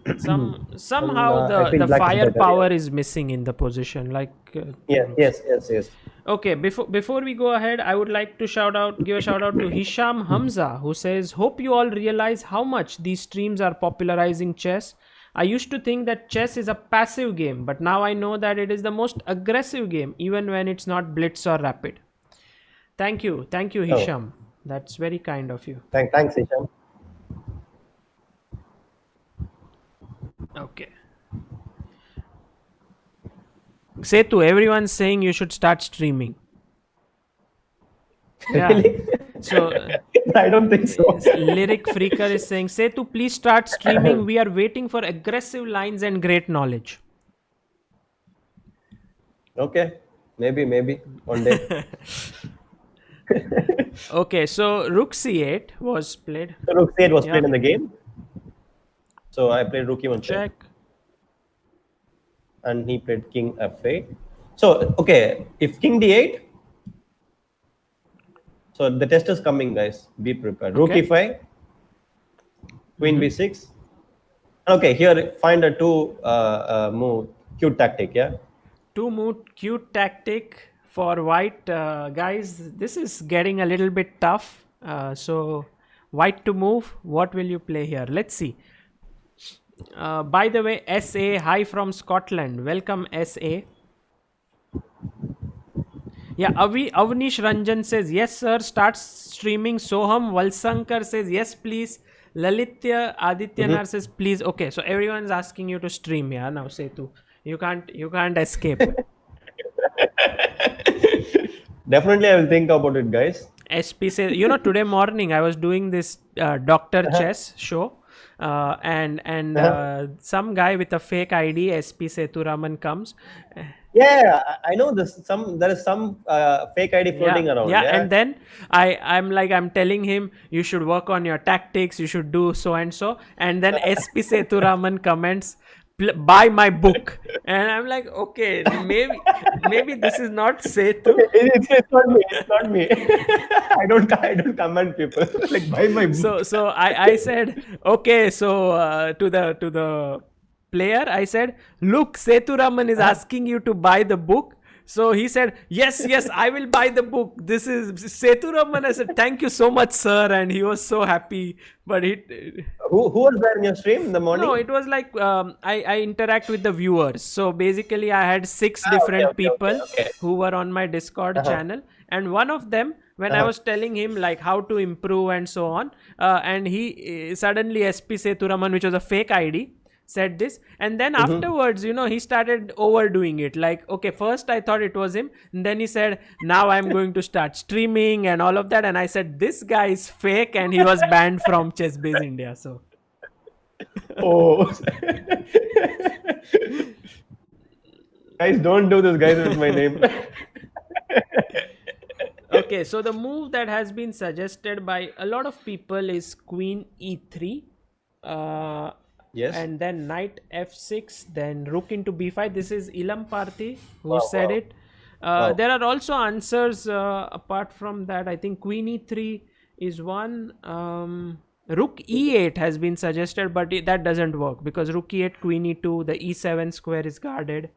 and Somehow I the feel the black is better. firepower Yeah. is missing in the position. Like Yes, yes, yes, yes. okay, before we go ahead, I would like to give a shout out to Hisham Hamza, who says, "Hope you all realize how much these streams are popularizing chess. I used to think that chess is a passive game, but now I know that it is the most aggressive game, even when it's not blitz or rapid." Thank you, Oh, Hisham. That's very kind of you. thanks, Isham. Okay. Sethu, everyone's saying you should start streaming. Yeah. Really? So I don't think so. Lyric Freaker is saying, Sethu, please start streaming. We are waiting for aggressive lines and great knowledge. Okay, maybe one day. Okay, so Rook C8 was played. So rook c8 was Yeah. played in the game. So I played rook e1 check, Check. and he played king f8. So okay, if king d8, so the test is coming, guys. Be prepared. Rook Okay. e5, queen Mm-hmm. b6. Okay, here find a two move cute tactic. Yeah. Two move cute tactic for white, guys. This is getting a little bit tough. So white to move. What will you play here? Let's see. By the way, SA, hi from Scotland. Welcome, SA. Yeah, Avnish Ranjan says, yes, sir. Start streaming. Soham Valsankar says, yes, please. Lalitya Adityanar says, please. Okay, so everyone's asking you to stream. Yeah, now Sethu. You can't escape. Definitely, I will think about it, guys. SP says, today morning I was doing this Doctor Chess show, and some guy with a fake ID, SP Sethuraman, comes. Yeah, I know this. There is some fake ID Yeah, floating around. yeah, Yeah. and then I'm telling him you should work on your tactics, you should do so and so, and then SP Sethuraman comments, buy my book, and I'm like, okay, maybe this is not Sethu. It's not me. It's not me. I don't comment people like buy my book. So I said, okay, so to the player I said, look, Sethuraman is asking you to buy the book. So he said, yes, I will buy the book. This is Sethuraman. I said, thank you so much, sir, and he was so happy. But Who was there in your stream in the morning? no, it was like I interact with the viewers. So basically, I had six Okay, different okay, okay, people okay. who were on my Discord Uh-huh. channel, and one of them, when I Uh-huh. was telling him like how to improve and so on, and he suddenly SP Sethuraman, which was a fake ID, said this, and then afterwards, he started overdoing it. Like, okay, first I thought it was him, and then he said, now I'm going to start streaming and all of that, and I said, this guy is fake, and he was banned from ChessBase India. So Oh, guys, don't do this, guys, with my name. okay, so the move that has been suggested by a lot of people is queen e3, uh, Yes. and then knight f6, then rook into b5. This is Ilam Parthi who Wow, said wow, it. wow. There are also answers apart from that. I think queen e3 is one. Rook e8 has been suggested, but that doesn't work because rook e8, queen e2, the e7 square is guarded,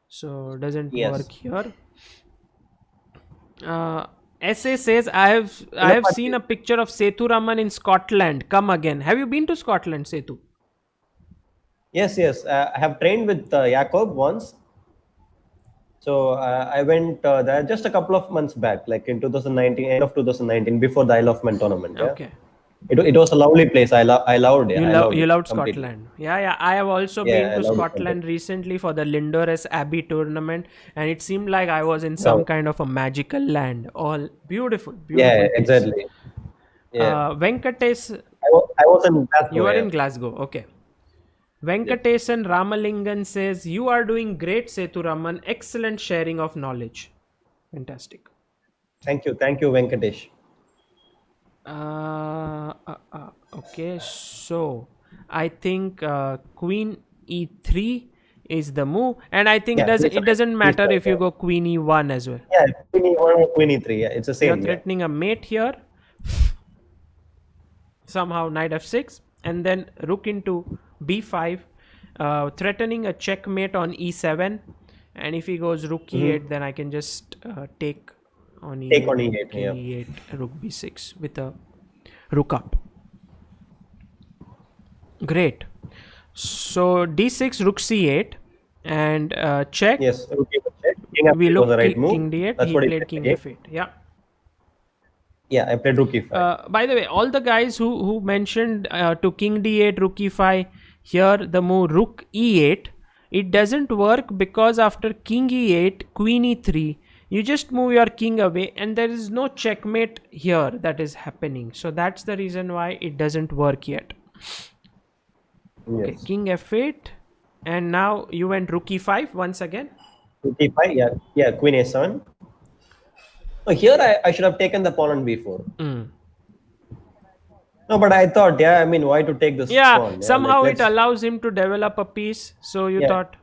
so doesn't Yes. work here. SA says, I have seen a picture of Sethuraman in Scotland. Come again. Have you been to Scotland, Sethu? Yes, yes. I have trained with Jakob once. So I went there just a couple of months back, like in 2019, end of 2019, before the Isle of Man tournament. Yeah. Okay. It was a lovely place. I loved it. I loved You it loved completely. Scotland. Yeah. I have also Yeah, been I to loved it Scotland completely. recently for the Lindores Abbey tournament, and it seemed like I was in some Wow. kind of a magical land. All beautiful, Yeah, beautiful place. exactly. Yeah. Venkatesh, I was in you Glasgow. are Yeah. in Glasgow. Okay. Yeah. Venkatesan Ramalingan says, you are doing great, Sethuraman. Excellent sharing of knowledge. Fantastic. Thank you, Venkatesh. Okay, so I think queen e3 is the move, and I think Yeah, please, it sorry, doesn't please, matter sorry, if you go queen e1 as well. yeah, Queen E1 or Queen E3. Yeah, it's the You're same. Yeah. threatening a mate here, somehow knight f6, and then rook into b5, threatening a checkmate on e7, and if he goes rook e8, then I can just take on Take e8, on E8. king Yeah. e8, rook b6 with a rook up. Great. So d6, rook c8, and check. Yes. Okay. King We F8 was the look right move. king d8. That's He what he played said. king Yeah. f8. Yeah. Yeah, I played Rook E5. By the way, all the guys who mentioned to king d8, rook e5, here the move rook e8, it doesn't work because after king e8, queen e3, you just move your king away, and there is no checkmate here that is happening. So that's the reason why it doesn't work yet. Okay, Yes. king f8, and now you went rook e5 once again. Rook E5. Yeah. Yeah. Queen A7. Oh, here I should have taken the pawn on B4. No, but I thought, yeah, I mean, why to take this Yeah, pawn? Yeah, like somehow it let's. allows him to develop a piece. So you Yeah. thought,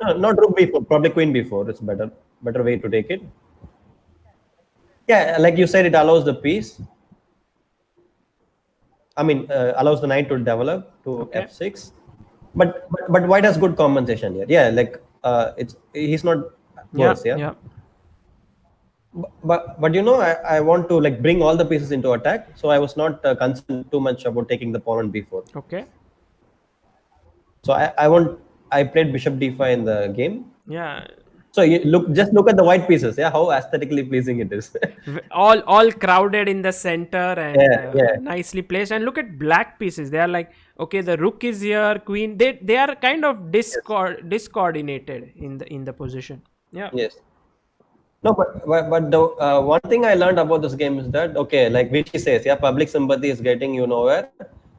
Not rook b4, probably queen b4. It's better way to take it. Yeah, like you said, it allows the piece. I mean, allows the knight to develop to Okay. f6. But white has good compensation here. Yeah, like it's he's not Yeah, worse. Yeah, yeah. but you know, I want to like bring all the pieces into attack, so I was not concerned too much about taking the pawn on b4. Okay. So I played bishop d5 in the game. Yeah. So you just look at the white pieces. Yeah, how aesthetically pleasing it is. All crowded in the center and Yeah, yeah. nicely placed. And look at black pieces. They are like, okay, the rook is here, queen. They are kind of Yes. discoordinated in the position. Yeah. Yes. No, but the one thing I learned about this game is that okay, like Vichy says, yeah, public sympathy is getting you nowhere.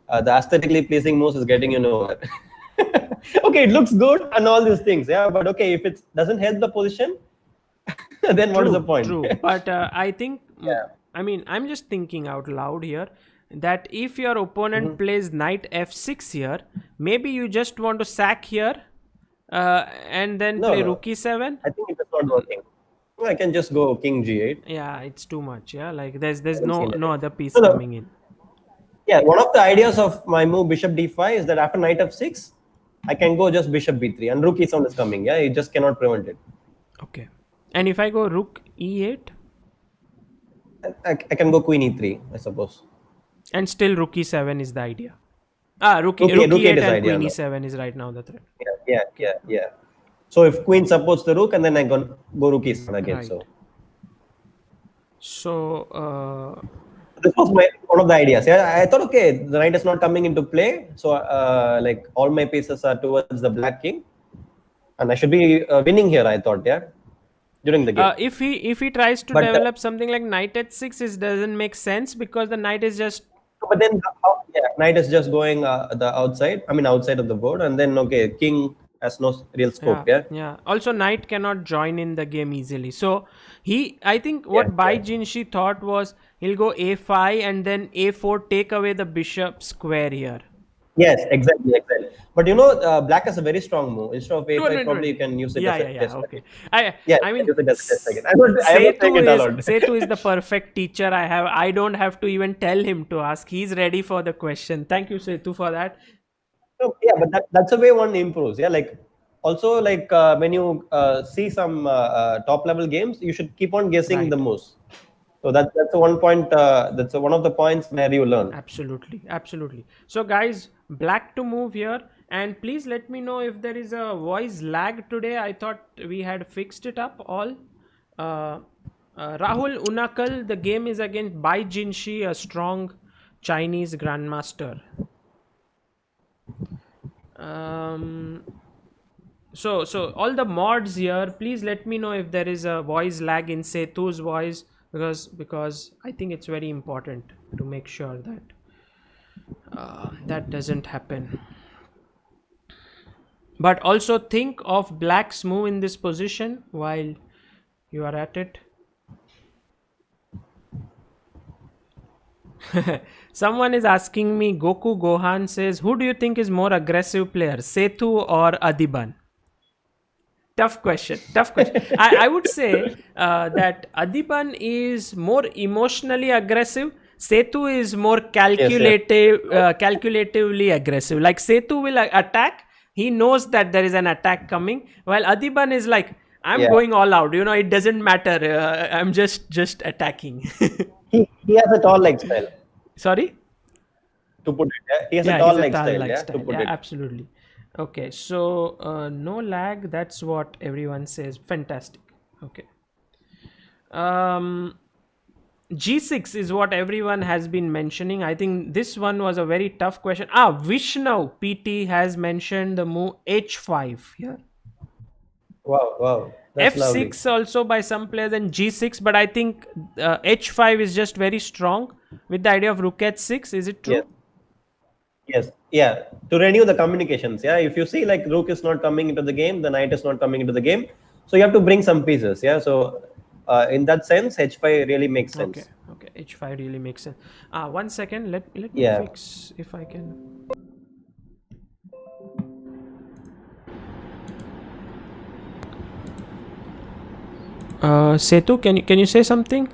The aesthetically pleasing moves is getting you nowhere. Okay, it looks good and all these things, yeah, but okay, if it doesn't help the position, then what is the True, point? true. But I think, Yeah. I mean, I'm just thinking out loud here that if your opponent plays knight f6 here, maybe you just want to sack here and then No, play no. rook e7. I think it is not working. I can just go king g8. Yeah, it's too much. Yeah, like there's I don't see no anything. other piece No, no. coming in. Yeah, one of the ideas of my move bishop d5 is that after knight f6, I can go just bishop b3 and rook e7 is coming. Yeah, you just cannot prevent it. Okay. And if I go rook e8 I can go queen e3, I suppose. and still rook e7 is the idea. Rook Rook 8 e8 is and idea queen now. e7 is right now the threat. Yeah. So if queen supports the rook, and then I go rook e7 again. Right. So So this was one of the ideas. Yeah, I thought okay, the knight is not coming into play, so like all my pieces are towards the black king, and I should be winning here. I thought, yeah, during the game. if he tries to But develop something like knight h6, it doesn't make sense because the knight is just but then yeah, knight is just going the outside. I mean outside of the board, and then okay, king has no real scope. yeah, Yeah, yeah. Also, knight cannot join in the game easily. So I think yeah, what Bai yeah. Jinshi thought was he'll go a5 and then a4, take away the bishop square here. Yes, exactly. But you know, black has a very strong move. Instead of No, a5, no, no, probably no. you can use it Yeah, as a yeah, yeah. test Okay. again. I Yeah, I you can mean, use it as a test again. I'm not saying it alone. Sethu is the perfect teacher I have. I don't have to even tell him to ask. He's ready for the question. Thank you, Sethu, for that. So, yeah, but that's the way one improves. Yeah, like also like when you see some top level games, you should keep on guessing the Right. moves. So that's the one point. That's one of the points where you learn. Absolutely, absolutely. So, guys, black to move here, and please let me know if there is a voice lag today. I thought we had fixed it up all. Uh, Rahul Unakal, the game is against Bai Jinshi, a strong Chinese grandmaster. Um, so all the mods here, please let me know if there is a voice lag in Sethu's voice because I think it's very important to make sure that that doesn't happen. But also think of black's move in this position while you are at it. Someone is asking me, Goku Gohan says, who do you think is more aggressive player, Sethu or Adiban? Tough question. Tough question. I would say that Adiban is more emotionally aggressive. Sethu is more Yes. calculatively aggressive. Like Sethu will attack. He knows that there is an attack coming. While Adiban is like, I'm Yeah. going all out. It doesn't matter. I'm just attacking. He has a tall leg style Sorry. to put it. Yeah? He has a Yeah, tall he's a leg tall style. Yeah, to lifestyle. put Yeah, it. absolutely. Okay, so no lag. That's what everyone says. Fantastic. Okay. Um, G6 is what everyone has been mentioning. I think this one was a very tough question. Vishnu PT has mentioned the move H5 here. Wow, that's lovely. F6 also by some players and G6, but I think H5 is just very strong with the idea of rook H6. Is it Yes. true? Yes, yeah. To renew the communications, yeah. If you see like rook is not coming into the game, the knight is not coming into the game, so you have to bring some pieces, yeah. So in that sense, h5 really makes Okay, sense. okay. H5 really makes sense. 1 second. Let me Yeah. fix if I can. Sethu, can you say something?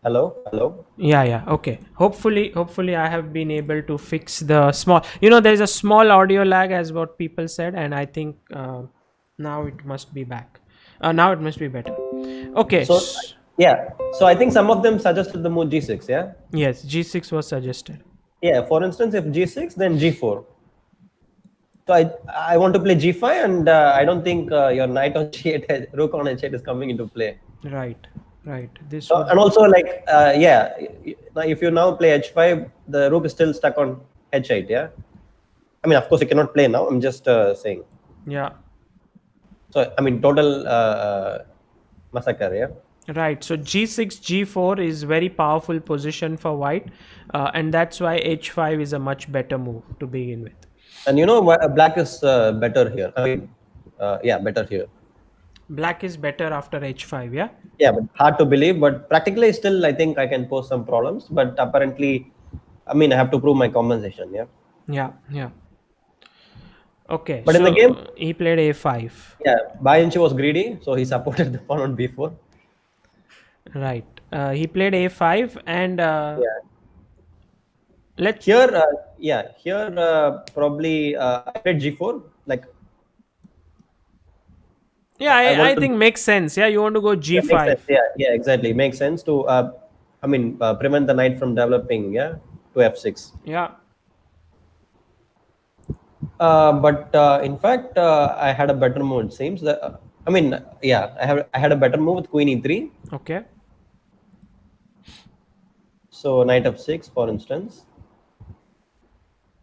Hello. Yeah, okay. Hopefully I have been able to fix the small, there's a small audio lag as what people said, and I think now it must be back. Now it must be better. Okay. So yeah, so I think some of them suggested the move G6. Yeah, Yes, G6 was suggested. yeah. For instance, if G6, then G4. So I want to play G5, and I don't think your knight on G8, rook on H8 is coming into play. Right, right. This So, would. and also like yeah, now if you now play H5, the rook is still stuck on H8. Yeah, I mean of course you cannot play now. I'm just saying. Yeah. So I mean total massacre. Yeah. Right. So G6, G4 is very powerful position for white, and that's why H5 is a much better move to begin with. And black is better here. I mean, yeah, better here. Black is better after H5. Yeah. Yeah, but hard to believe. But practically, still, I think I can pose some problems. But apparently, I mean, I have to prove my compensation. Yeah. Yeah. Yeah. Okay. But in the So game, he played A5. yeah, Bayanchi was greedy, so he supported the pawn on B4. Right. He played A5, and Yeah. let's. Here, yeah, here probably I played G4. Like Yeah, I I want to. think makes sense. Yeah, you want to go Yeah, makes sense. G5. Yeah, exactly. Makes sense to. I mean, prevent the knight from developing. Yeah, to F6. Yeah. But in fact, I had a better move. It seems that I mean, yeah, I had a better move with Queen E3. Okay. So Knight F6, for instance,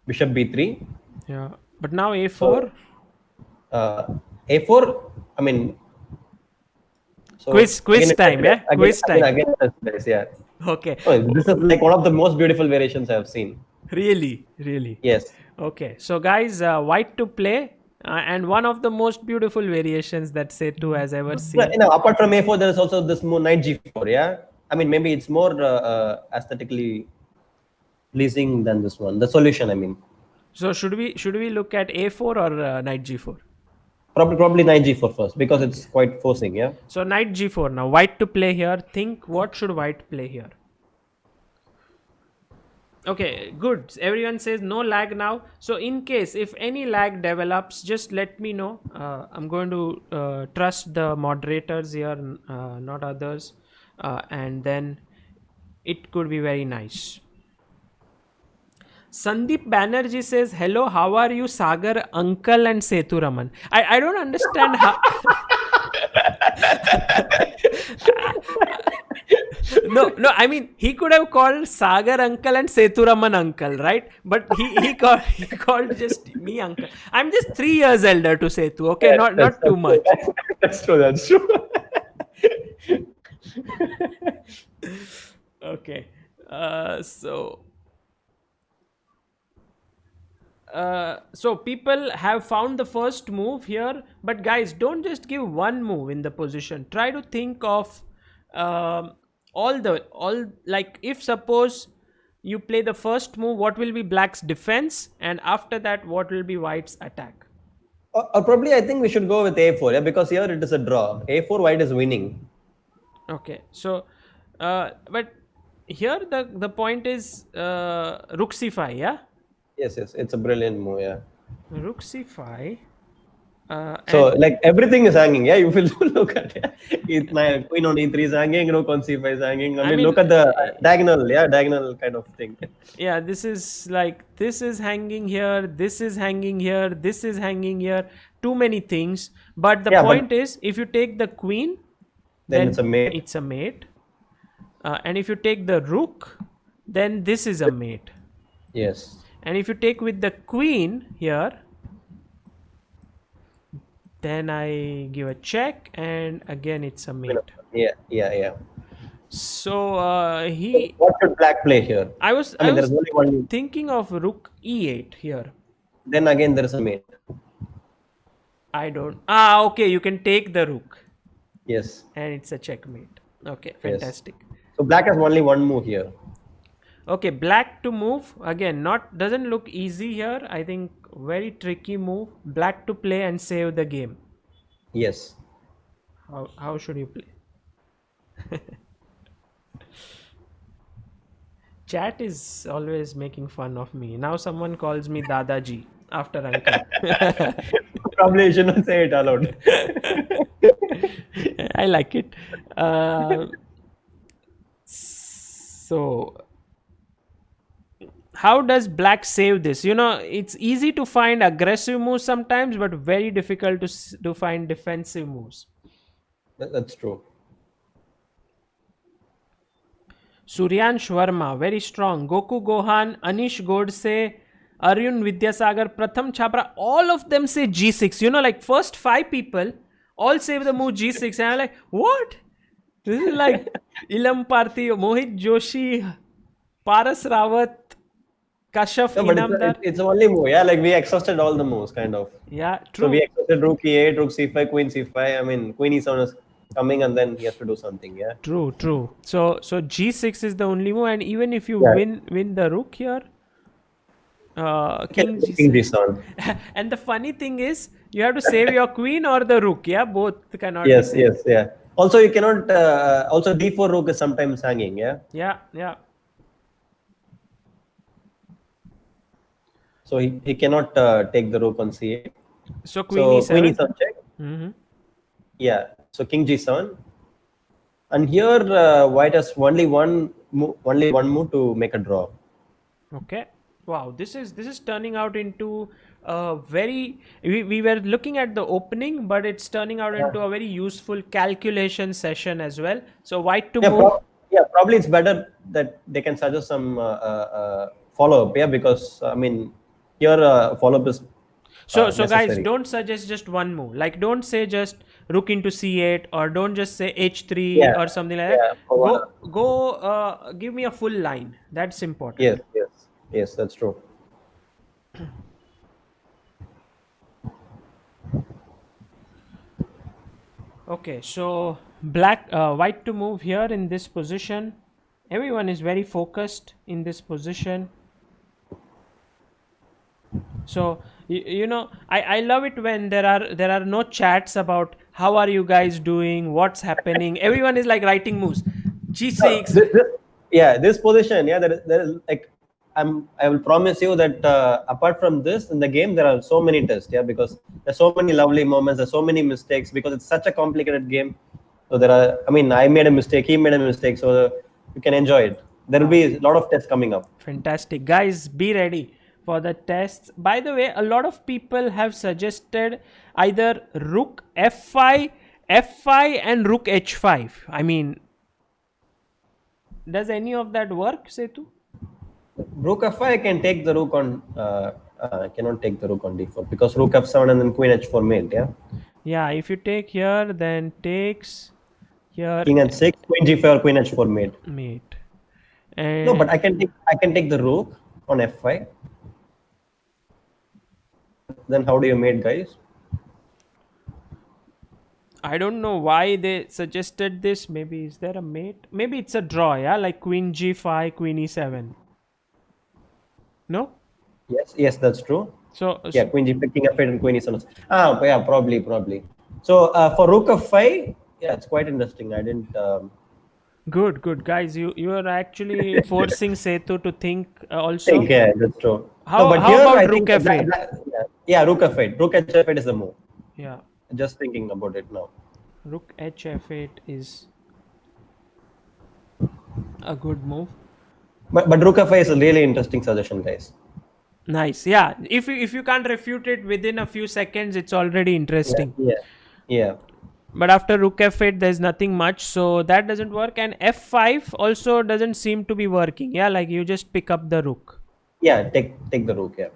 Bishop B3. Yeah. But now So A4. A4. I mean, so Quiz again, time. Yeah. Quiz time. again, yeah. Okay. Oh, this is like one of the most beautiful variations I have seen. Really, really. Yes. Okay, so guys, white to play, and one of the most beautiful variations that Sethu has ever No, seen. apart from A4, there is also this move Knight G4. Yeah. I mean, maybe it's more aesthetically pleasing than this one. The solution, I mean. So should we look at A4 or knight G4? Probably knight g4 first because it's quite forcing, yeah. So knight G4 now. White to play here. Think what should white play here? Okay, good. Everyone says no lag now. So in case if any lag develops, just let me know. I'm going to trust the moderators here, not others, and then it could be very nice. Sandeep Banerjee says, hello, how are you, Sagar, uncle, and Sethuraman? I don't understand how. No, I mean, he could have called Sagar uncle and Sethuraman uncle, right? But he called just me uncle. I'm just 3 years elder to Sethu, okay? Yeah, Not too much. That's true. That's true. Okay. So people have found the first move here, but guys, don't just give one move in the position. Try to think of all like if suppose you play the first move, what will be black's defense, and after that, what will be white's attack? Or probably I think we should go with a4, yeah, because here it is a draw. A4 white is winning. Okay, so but here the point is rook c5, yeah. Yes, it's a brilliant move, yeah. Rook c5. So like everything is hanging, yeah. You will look at it. Queen on e3 is hanging, rook on c5 is hanging. I mean, look at the diagonal, yeah, diagonal kind of thing. Yeah, this is like this is hanging here, this is hanging here, this is hanging here. Too many things. But the point is, if you take the queen, then it's a mate. It's a mate. And if you take the rook, then this is a mate. Yes. And if you take with the queen here, then I give a check, and again it's a mate. Yeah. So what should black play here? I was there's only one. thinking of rook e8 here. Then again there is a mate. I don't. Okay. You can take the rook. Yes. And it's a checkmate. Okay, fantastic. Yes. So black has only one move here. Okay, black to move again. Doesn't look easy here. I think very tricky move. Black to play and save the game. Yes. How should you play? Chat is always making fun of me. Now someone calls me Dadaji after uncle. Probably you shouldn't say it aloud. I like it. Uh, so how does black save this? It's easy to find aggressive moves sometimes, but very difficult to find defensive moves. That's true. Suryan Shwarma, very strong. Goku Gohan, Anish Godse, Arjun Vidyasagar, Pratham Chapra, all of them say G6. Like first five people all say the move G6. And I'm like, what? This is like Ilam Parthi, Mohit Joshi, Paras Rawat, Kashaf No, but Inamdar. it's only move. Yeah, like we exhausted all the moves, kind of. Yeah, So we true. exhausted rook e8, rook c5, queen c5. I mean, queen e7 is coming, and then he has to do something. Yeah. True. So G6 is the only move, and even if you Yeah. win the rook here, Okay, King king G6. g7. And the funny thing is, you have to save your queen or the rook. Yeah, both cannot be Yes, saved. yes, yeah. Also, you cannot. Also, d4 rook is sometimes hanging. Yeah. Yeah. So he cannot take the rook on c8. So Queen So queen E7. e7 check. Mm-hmm. Yeah. So king g7. And here, white has only one move to make a draw. Okay. Wow, this is turning out into a very. We were looking at the opening, but it's turning out into a very useful calculation session as well. So white to Yeah, move. probably it's better that they can suggest some follow up. Yeah, because I mean, here follow up is So guys, necessary. don't suggest just one move. Like don't say just rook into c8 or don't just say h3 Yeah, or something like that. yeah. Go give me a full line. That's important. Yes, that's true. Okay, so white to move here in this position. Everyone is very focused in this position. So I love it when there are no chats about how are you guys doing, what's happening. Everyone is like writing moves. No, G6. yeah, this position, yeah, there is like I will promise you that apart from this in the game there are so many tests, yeah, because there's so many lovely moments, there's so many mistakes because it's such a complicated game. So there are, I mean, I made a mistake, he made a mistake, so you can enjoy it. There will Wow. be a lot of tests coming up. Fantastic. Guys, be ready for the tests. By the way, a lot of people have suggested either rook f5 and rook h5. I mean, does any of that work, Setu? Rook f5, I can take the rook on. I cannot take the rook on d4 because rook f7 and then queen h4 mate. Yeah, Yeah, if you take here, then takes here, king h6, queen g5 or queen h4 mate. mate. No, And but I can take the rook on f5. Then how do you mate, guys? I don't know why they suggested this. Maybe is there a mate? Maybe it's a draw, yeah? Like queen g5, queen e7. No? Yes, that's true. So, Yeah, queen g5, king f8, and queen e7. Yeah, probably. So for rook f5, yeah, it's quite interesting. I didn't. good, guys. You are actually forcing Setu to think Think, also. yeah, that's true. No, How but how here I about rook think f8? yeah, rook f8. Rook h8 is the move. Yeah, Just thinking about it now. rook h f8 is a good move. But rook f5 is a really interesting suggestion, guys. Nice. Yeah. If you can't refute it within a few seconds, it's already Yeah, interesting. yeah, yeah, But after rook f8, there's nothing much, so that doesn't work. And f5 also doesn't seem to be working. Yeah, like you just pick up the rook. yeah. Take the rook, yeah.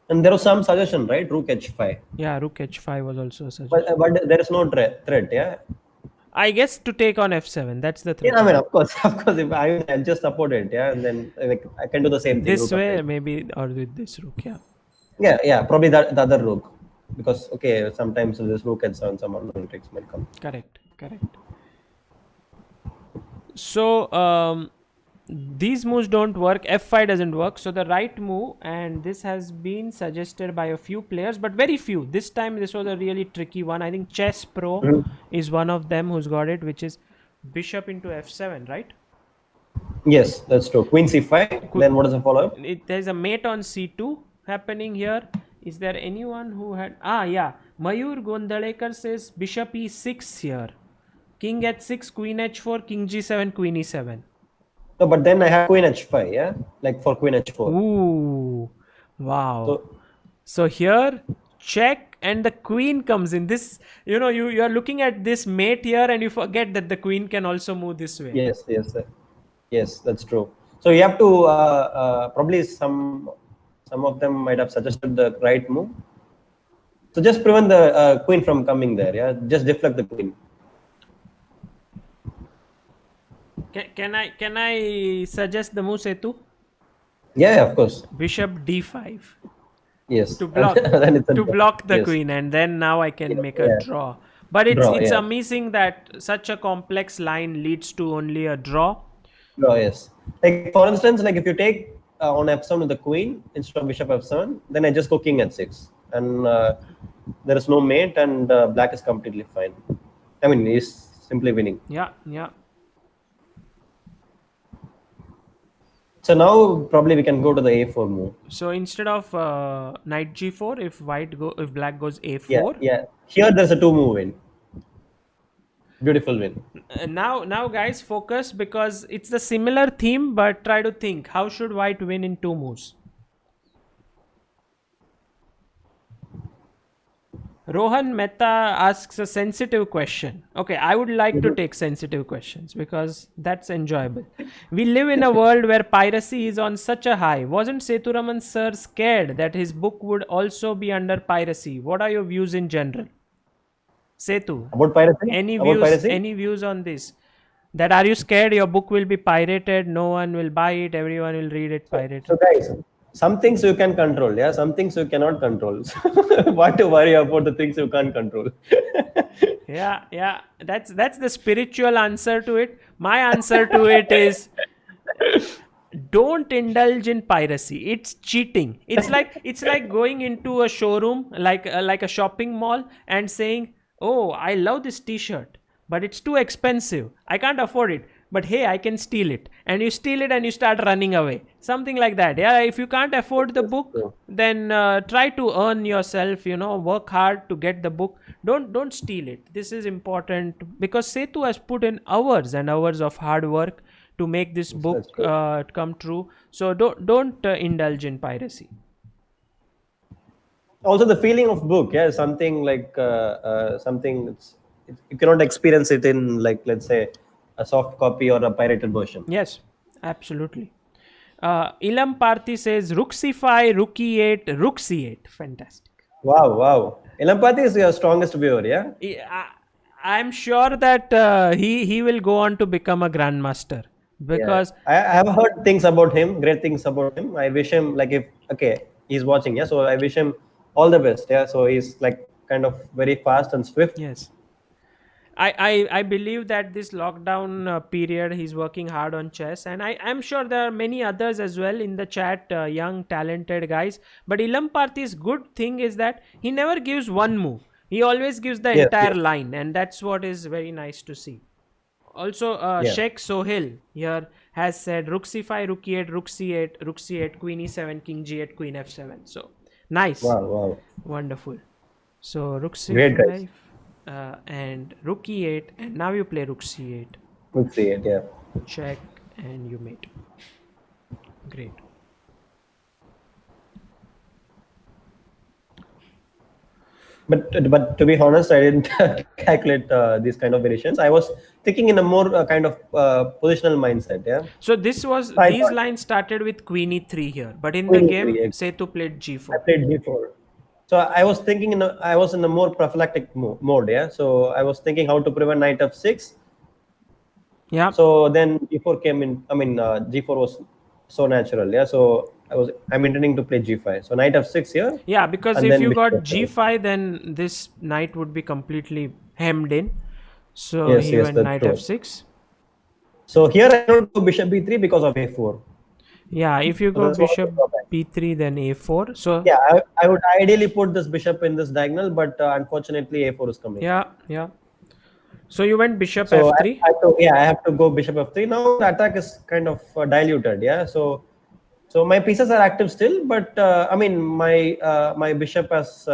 And there was some suggestion, right? Rook h5. Yeah, rook h5 was also a suggestion. But there is no threat, yeah. I guess to take on f7. That's the Yeah, threat. I mean, of course, of course. If I just support it, yeah, and then like I can do the same thing, This rook way, f8. maybe, or with this rook. Yeah. Yeah. Probably the other rook, because okay, sometimes this rook h7, some unknown tricks might come. Correct. So, these moves don't work. F5 doesn't work. So the right move, and this has been suggested by a few players, but very few. This time, this was a really tricky one. I think Chess Pro Mhm. is one of them who's got it, which is bishop into F7, right? Yes, that's true. Queen c5. Then what is the follow-up? There's a mate on C2 happening here. Is there anyone who had... yeah. Mayur Gondalekar says bishop E6 here. King H6, Queen H4, King G7, Queen E7. No, but then I have Queen h5. Yeah, like for Queen h4. Ooh, wow. So So here, check, and the queen comes in. This, you are looking at this mate here, and you forget that the queen can also move this way. yes, that's true. So you have to probably some of them might have suggested the right move. So just prevent the queen from coming there. Yeah, just deflect the queen. Can I suggest the move, Sethu? Yeah, of course. Bishop D5 Yes. to block Then it's a to draw. block the Yes. queen, and then now I can Yeah, make a yeah. draw. But it's Draw. it's Yeah. amazing that such a complex line leads to only a draw. Draw. Yes. Like for instance, like if you take on f7 with the queen instead of bishop f7, then I just go king h6, and there is no mate, and black is completely fine. I mean, he's simply winning. Yeah, yeah. So now probably we can go to the a4 move. So instead of knight G4, if black goes Yeah, A4. yeah. Here there's a two move win. Beautiful win. Now guys, focus, because it's the similar theme, but try to think, how should white win in two moves? Rohan Mehta asks a sensitive question. Okay, I would like to take sensitive questions because that's enjoyable. We live in a world where piracy is on such a high. Wasn't Sethuraman sir scared that his book would also be under piracy? What are your views in general? Sethu, About piracy? any About views? piracy? Any views on this? That are you scared your book will be pirated? No one will buy it. Everyone will read it pirated. So guys, some things you can control, yeah. Some things you cannot control. Why to worry about the things you can't control? Yeah. That's the spiritual answer to it. My answer to it is, don't indulge in piracy. It's cheating. It's like going into a showroom, like a shopping mall, and saying, oh, I love this t-shirt, but it's too expensive, I can't afford it, but hey, I can steal it. And you steal it and you start running away, something like that. Yeah, if you can't afford the book, true. then try to earn yourself, work hard to get the book. Don't steal it. This is important, because Sethu has put in hours and hours of hard work to make this book That's true. come true. So don't indulge in piracy. Also, the feeling of book, yeah, something like something you cannot experience it in, like, let's say, a soft copy or a pirated version. Yes, absolutely. Ilam Parthi says rook c5, rook e8, rook c8. Fantastic. Wow. Elampati is your strongest viewer, yeah. I'm sure that he will go on to become a grandmaster, Yeah. because I have heard things about him, great things about him. I wish him, like, if okay, he's watching, yeah. So I wish him all the best, yeah. So he's like kind of very fast and swift. yes, I believe that this lockdown period he's working hard on chess, and I'm sure there are many others as well in the chat, young talented guys. But Ilam Parthi's good thing is that he never gives one move. He always gives the Yes, entire yes, line, and that's what is very nice to see. Also, yeah. Sheikh Sohail here has said rook c5, rook e8, rook c8, rook c8, queen e7, king g8, queen f7. So nice, Wow. wonderful. So rook Great guys. c5 and rook e8, and now you play rook c8, Good see it, yeah. check, and you mate. Great. But to be honest, I didn't calculate these kind of variations. I was thinking in a more kind of positional mindset, yeah. So I these thought lines started with queen e3 here, but in the Queen game e3. Sethu played I g4. played g4. So I was thinking I was in a more prophylactic mode, yeah. So I was thinking how to prevent knight f6. Yeah. So then g4 came in. I mean, g4 was so natural, yeah. So I'm intending to play g5. So knight f6 here, Yeah, because and if then you bishop got f7. g5, then this knight would be completely hemmed in. So Yes, he yes, went that's knight true. f6. So here I cannot go bishop b3 because of a4. Yeah, if you So go that's one of the bishop drawbacks. b3, then a4. So Yeah, I would ideally put this bishop in this diagonal, but unfortunately a4 is coming. yeah, yeah. So you went bishop So f3. I have to go bishop f3. Now the attack is kind of diluted. Yeah, so my pieces are active still, but I mean my bishop has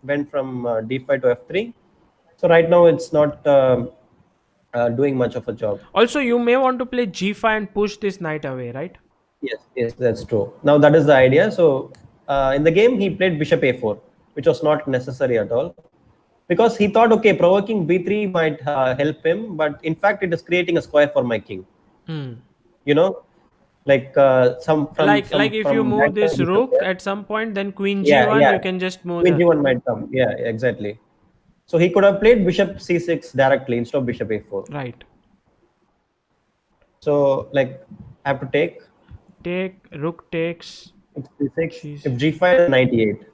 went from d5 to f3. So right now it's not doing much of a job. Also, you may want to play g5 and push this knight away, right? Yes, that's true. Now that is the idea. So in the game he played bishop a4, which was not necessary at all, because he thought, okay, provoking b3 might help him, but in fact it is creating a square for my king. Hmm. You know, like some Like if you from move diagonal this bishop. rook Yeah, at some point, then queen yeah, g1, yeah. you can just move Queen the. g1 might come. Yeah, exactly. So he could have played bishop c6 directly instead of bishop a4. Right. So like I have to take Take, rook takes, if c6, she's. if g5, then knight e8.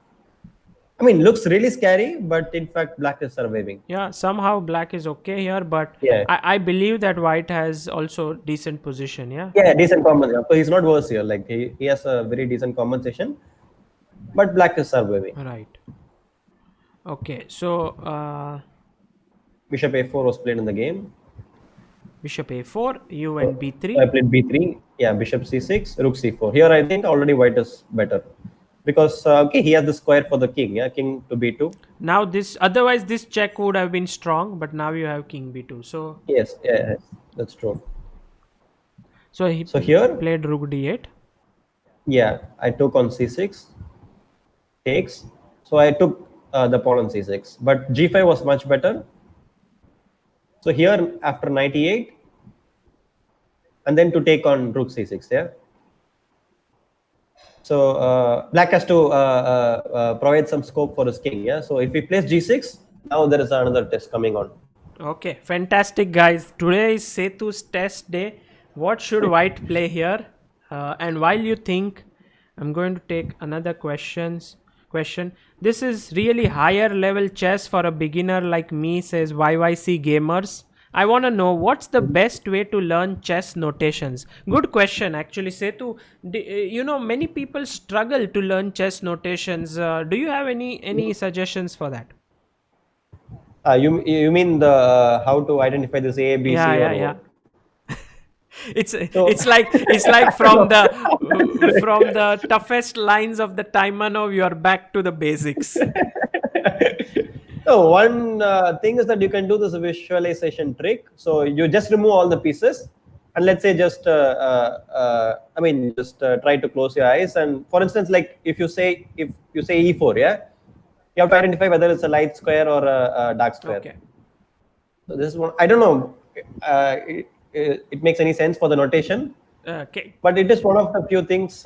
I mean, looks really scary, but in fact, black is surviving. Yeah, somehow black is okay here, but Yeah, I believe that white has also decent position, yeah? yeah, decent compensation. So he's not worse here. Like he has a very decent compensation, but black is surviving. Right. Okay, so Bishop a4 was played in the game. bishop a4, you So, went so I b3. played b3. Yeah, bishop c6, rook c4. Here I think already white is better because okay, he has the square for the king. Yeah, king to b2. Now this, otherwise this check would have been strong, but now you have king b2. So Yes, yes, that's true. so he So here, played rook d8. yeah, I took on c6 takes. So I took the pawn on c6, but g5 was much better. So here after 98, and then to take on rook c6. Yeah. So black has to provide some scope for his king. Yeah. So if he plays g6, now there is another test coming on. Okay, fantastic guys. Today is Sethu's test day. What should white play here? And while you think, I'm going to take another question. This is really higher level chess for a beginner like me, says YYC Gamers. I want to know what's the best way to learn chess notations. Good question, actually, Sethu. Many people struggle to learn chess notations. Do you have any suggestions for that? You mean the how to identify this A, B, Yeah, C, or yeah, yeah. what? it's So it's like from the toughest lines of the Taimanov, you are back to the basics. no, one thing is that you can do this visualization trick. So you just remove all the pieces, and let's say just I mean just try to close your eyes. And for instance, like if you say e4, yeah, you have to identify whether it's a light square or a dark square. Okay. So this is one. I don't know. It makes any sense for the notation, Okay. but it is one of the few things.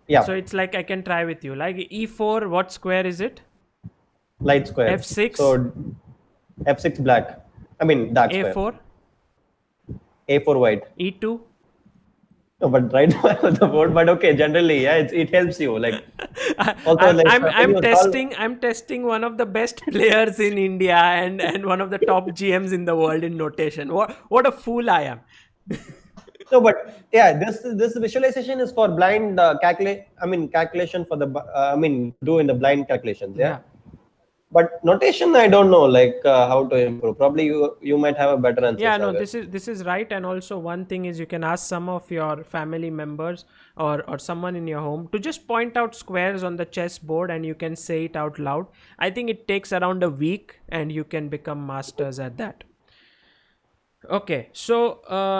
Yeah, So it's like I can try with you. Like e4, what square is it? light square. f6, So f6 black. I mean dark square. a4, a4 white. e2. No, but right now on the board. But okay, generally, yeah, it helps you. Like also I'm like I'm when I'm you solve. testing one of the best players in India and one of the top GMs in the world in notation. What a fool I am. No, but yeah, this visualization is for blind calculate. I mean calculation for the. I mean do in the blind calculations. Yeah. Yeah. But notation, I don't know like how to improve. Probably you might have a better answer, Yeah, no, Sagar. this is right. And also one thing is you can ask some of your family members or someone in your home to just point out squares on the chessboard and you can say it out loud. I think it takes around a week and you can become masters at that. Okay, so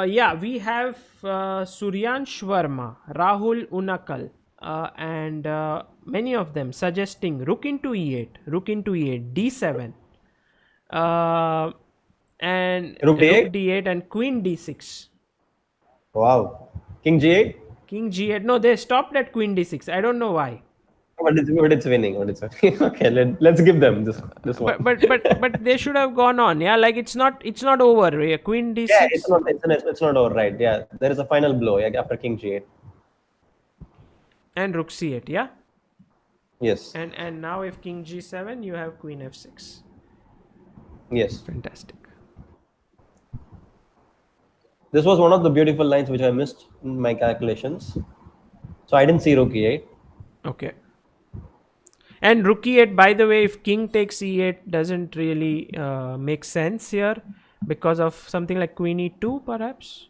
yeah, we have Suryansh Verma, Rahul Unakal, and many of them suggesting rook into e8, rook into e8, d7, uh, and Rook rook d8. d8 and queen d6, Wow. King g8. king g8. No, they stopped at queen d6. I don't know why. But it's winning. But it's winning. Okay, let's give them this one. But they should have gone on. Yeah, like it's not over. Yeah, queen Yeah, it's d6 not it's not all right. Yeah, there is a final blow. Yeah, after King g8. and rook c8. Yeah. Yes. And now if king g7, you have queen f6. Yes. Fantastic. This was one of the beautiful lines which I missed in my calculations. So I didn't see rook e8. Okay. And rook e8, by the way, if king takes e8 doesn't really make sense here because of something like queen e2 perhaps.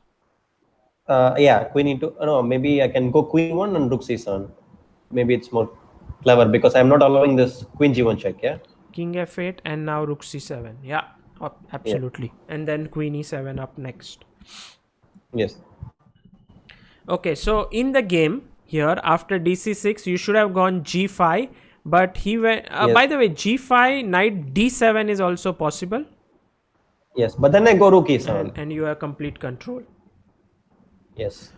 Yeah, queen e2. No, maybe I can go queen e1 and rook c7. Maybe it's more clever because I'm not allowing this queen g1 check. Yeah. King f8 and now rook c7. Yeah, Yeah. absolutely. And then queen e7 up next. Yes. Okay, so in the game here after dc6 you should have gone g5, but he went Yes. by the way, g5 knight d7 is also possible. Yes. But then I go rook e7. And you have complete control. Yes.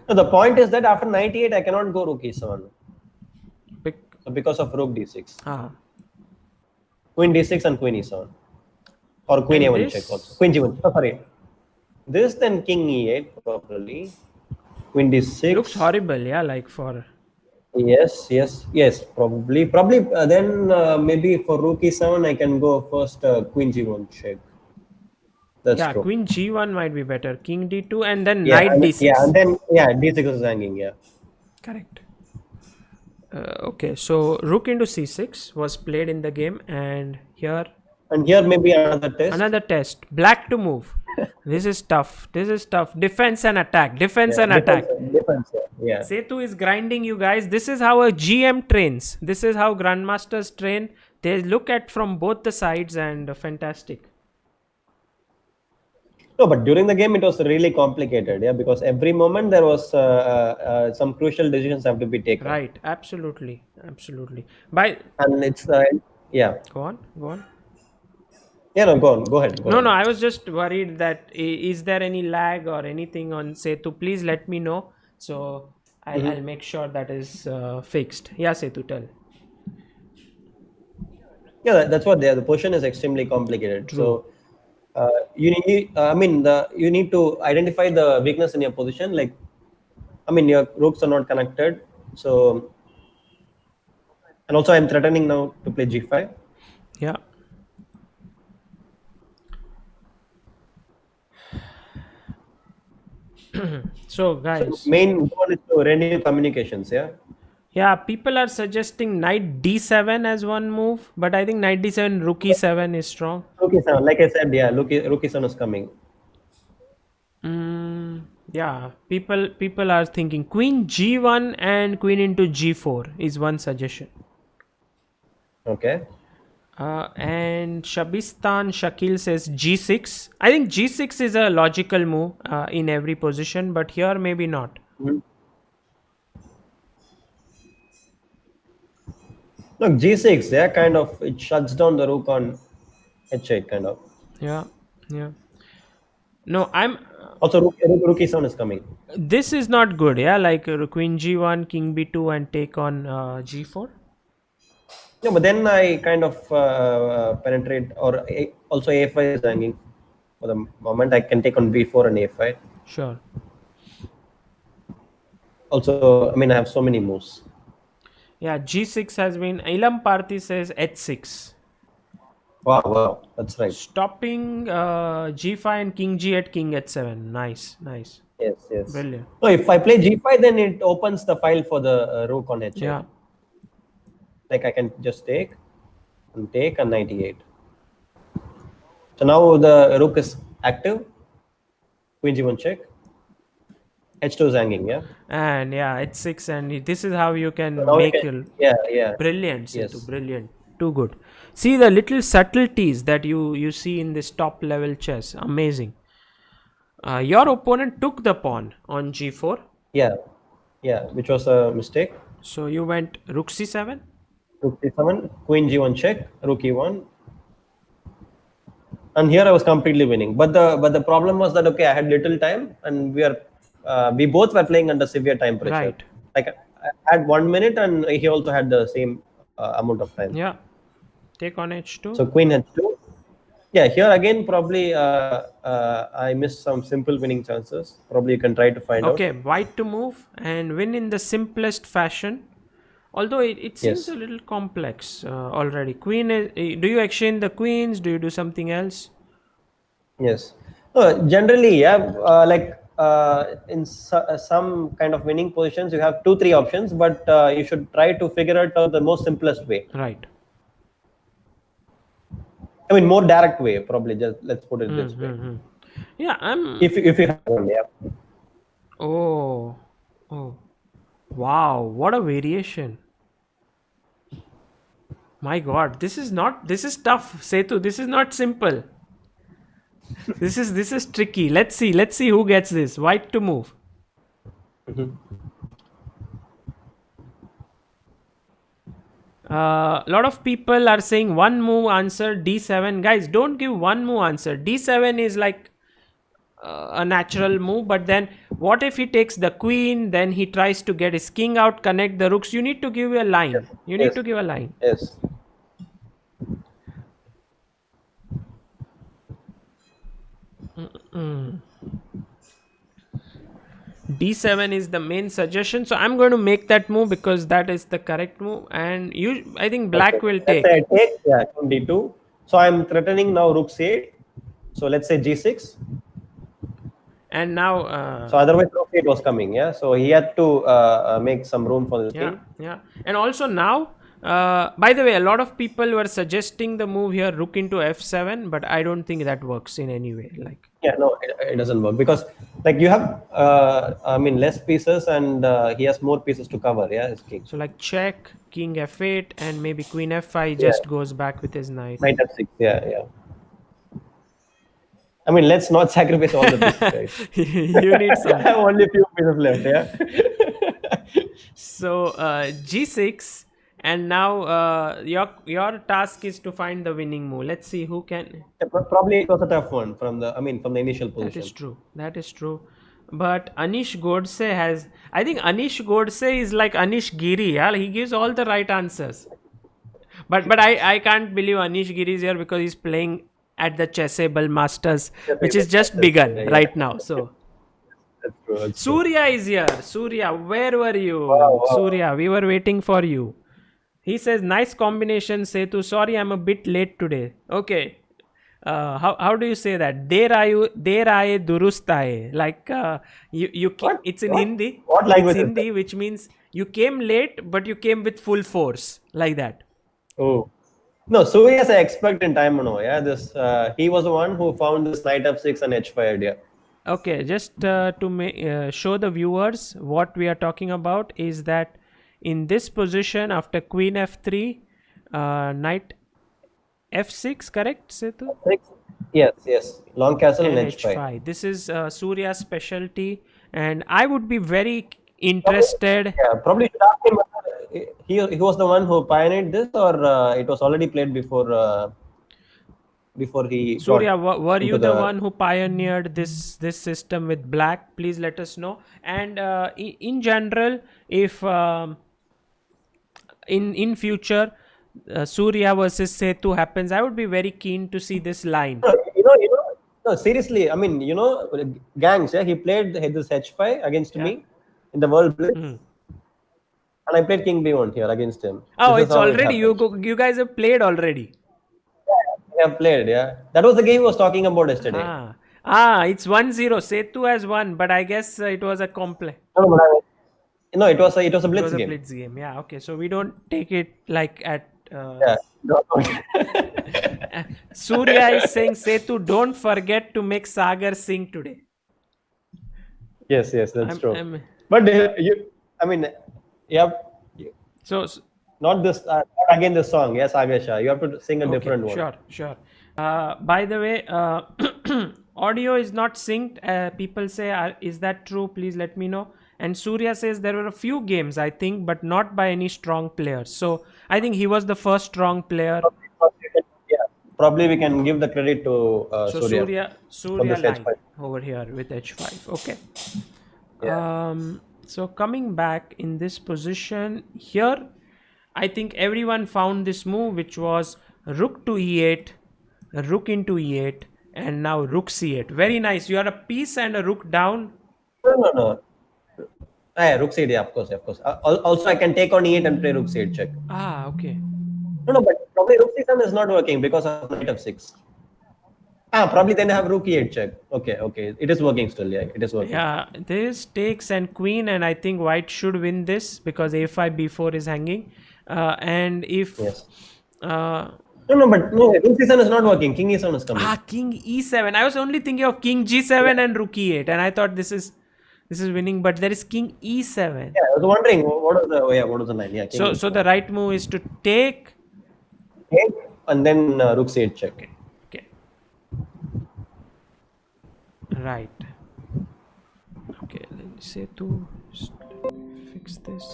So the point is that after 98 I cannot go rook e7. Bec- So because of rook d6. ah. Queen d6 and queen e7. Or queen And a1 check also. Queen g1. Oh, sorry. This then king e8 probably. Queen d6. Looks horrible, yeah, like for Yes. Probably. Then maybe for rook e7 I can go first queen g1 check. That's yeah, true. queen g1 might be better. King d2 and then Yeah, knight and d6. then d6 is hanging. Yeah. Correct. Okay, so rook into c6 was played in the game, and here And here maybe another test. another test. Black to move. This is tough. This is tough. Defense and attack. Defense Yeah, and attack. defense. Yeah. Sethu is grinding you guys. This is how a GM trains. This is how grandmasters train. They look at from both the sides and fantastic. No, but during the game it was really complicated. Yeah, because every moment there was some crucial decisions have to be taken. Right. Absolutely. Absolutely. And it's yeah. Go on. Go on. Yeah, no, go on. Go ahead. No, I was just worried that is there any lag or anything on Sethu? Please let me know. So I'll make sure that is fixed. Yeah, Sethu, tell. Yeah, that's what the position is extremely complicated. True. So you need, you need to identify the weakness in your position. Like, I mean, your rooks are not connected. So, and also I'm threatening now to play g5. Yeah. So guys, Main goal is to renew communications. Yeah. yeah, people are suggesting knight d7 as one move, but I think knight d7 rook e7 is strong. Rook e7, like I said, yeah, rook e7 is coming. Yeah, people are thinking queen g1 and queen into g4 is one suggestion. Okay. And Shabistan Shakil says g6. I think g6 is a logical move in every position, but here maybe not. Look, g6, yeah, kind of, it shuts down the rook on h8, kind of. Yeah. No, I'm. Also, rook e7 is coming. This is not good, yeah. Like queen g1, king b2, and take on g4. No, but then I kind of penetrate, or also a5 is hanging for the moment. I can take on b4 and a5. Sure. Also, I mean, I have so many moves. Yeah, g6 has been. Ilam Parthi says h6. Wow, that's right. Stopping g5 and king g8, king h7. Nice. Yes. Brilliant. So if I play g5, then it opens the file for the rook on h8. Yeah. Like I can just take and 98. So now the rook is active. Queen g1 check. h2 is hanging, yeah. And yeah, h6, and this is how you can So make your yeah. Brilliant, Sethu. Yes. Brilliant. Too good. See the little subtleties that you see in this top level chess. Amazing. Your opponent took the pawn on g4. Yeah, which was a mistake. So you went rook c7. Rook c7, queen g1 check, rook e1, and here I was completely winning. But the problem was that I had little time, and we both were playing under severe time pressure. Right. Like I had 1 minute, and he also had the same amount of time. Yeah. Take on h2. So queen h2. Yeah, here again probably I missed some simple winning chances. Probably you can try to find out. Okay, white to move and win in the simplest fashion. Although it seems a little complex already. Queen is. Do you exchange the queens? Do you do something else? Yes. Generally, yeah, in some kind of winning positions, you have 2 3 options, but you should try to figure it out the most simplest way. Right. I mean, more direct way, probably. Just let's put it this way. Mm-hmm. Yeah, If you have one, yeah. Oh, oh, wow! What a variation! My God, this is not. This is tough, Sethu. This is not simple. This is tricky. Let's see. Let's see who gets this. White to move. A lot of people are saying one move answer d7. Guys, don't give one move answer. D7 is like a natural move, but then what if he takes the queen, then he tries to get his king out, connect the rooks? You need to give a line. You need Yes, to give a line. yes. D7 is the main suggestion, so I'm going to make that move because that is the correct move, and I think Okay. black will Let's say take. I take, yeah, king d2. So I'm threatening now rook c8. So let's say g6. And now So otherwise rook c8 was coming, yeah. So he had to make some room for the yeah, king. yeah. And also now, by the way, a lot of people were suggesting the move here, rook into f7, but I don't think that works in any way. Like, Yeah, no, it doesn't work because like you have, I mean, less pieces and he has more pieces to cover. Yeah, his king. so like check, king f8, and maybe queen f5 Yeah, just goes back with his knight. knight f6. Yeah, yeah. I mean, let's not sacrifice all the pieces, guys. You need I some. have only a few pieces left. Yeah. So g6, and now your task is to find the winning move. Let's see who can. Probably it was a tough one from the, I mean, from the initial That is position. true. That is true. But Anish Godse has. I think Anish Godse is like Anish Giri. Yeah, he gives all the right answers. But I can't believe Anish Giri is here because he's playing at the Chessable Masters, which is just begun Yeah, right now. So that's true. That's true. Surya is here. Surya, where were Wow, you? wow. Surya, we were waiting for you. He says, nice combination, Sethu. Sorry, I'm a bit late today. Okay. How do you say that? Der aaye durust aaye. Like What? it's in What? Hindi. What It's language is that? Hindi, which means you came late, but you came with full force, like that. Oh. No, Surya is an expert in Taimanov. Yeah, this he was the one who found this knight f6 and h5 idea. Okay, just to show the viewers what we are talking about is that in this position after queen f3, knight f6, correct, Setu? Six. Yes, yes. Long castle and And h5. h5. This is Surya's specialty, and I would be very Probably, interested. yeah, probably should ask him whether he was the one who pioneered this or it was already played before he got Surya, were you into the the. one who pioneered this system with black? Please let us know. And in general, if in future Surya versus Sethu happens, I would be very keen to see this line. No, no, seriously. I mean, gangs. Yeah, he played this h5 against Yeah. me in the World Blitz, Hmm. and I played King b1 here against him. Oh, This is it's how it already happened. you guys have played already. I have played. Yeah, that was the game he was talking about yesterday. It's 1-0. Sethu has won, but I guess it was a complex. No, but no, it was a It blitz was a game. blitz game. Yeah, okay. So we don't take it like at. Yeah. No, no. Surya is saying, Sethu, don't forget to make Sagar sing today. Yes, yes, that's true. I'm But I mean, you have so not this, not again this song. Yes, Agasha, you have to sing a okay, different one. sure. By the way, audio is not synced. People say, is that true? Please let me know. And Surya says there were a few games, I think, but not by any strong players. So I think he was the first strong player. Yeah, probably we can give the credit to So Surya for Surya this line H5. over here with h5. Okay. Yeah. So coming back in this position here, I think everyone found this move, which was rook to e8, rook into e8, and now rook c8. Very nice. You are a piece and a rook down. No, no, no. Yeah, rook c8, yeah, of course, of course. Also, I can take on e8 and play rook c8 check. Okay. No, no, but probably rook c7 is not working because of knight f6. Probably then have rook e8 check. Okay, okay. It is working still. Yeah, it is working. Yeah, this takes and queen, and I think white should win this because a5 b4 is hanging. And if Yes. uh, No, no, but no, rook c7 is not working. King e7 is coming. king e7, I was only thinking of king g7 Yeah, and rook e8, and I thought this is winning, but there is king e7. yeah. I was wondering what was the what was the line? Yeah, king So the e7. right move is to take. Okay, and then rook c8 check. Okay, okay, right. Okay, let me say to fix this.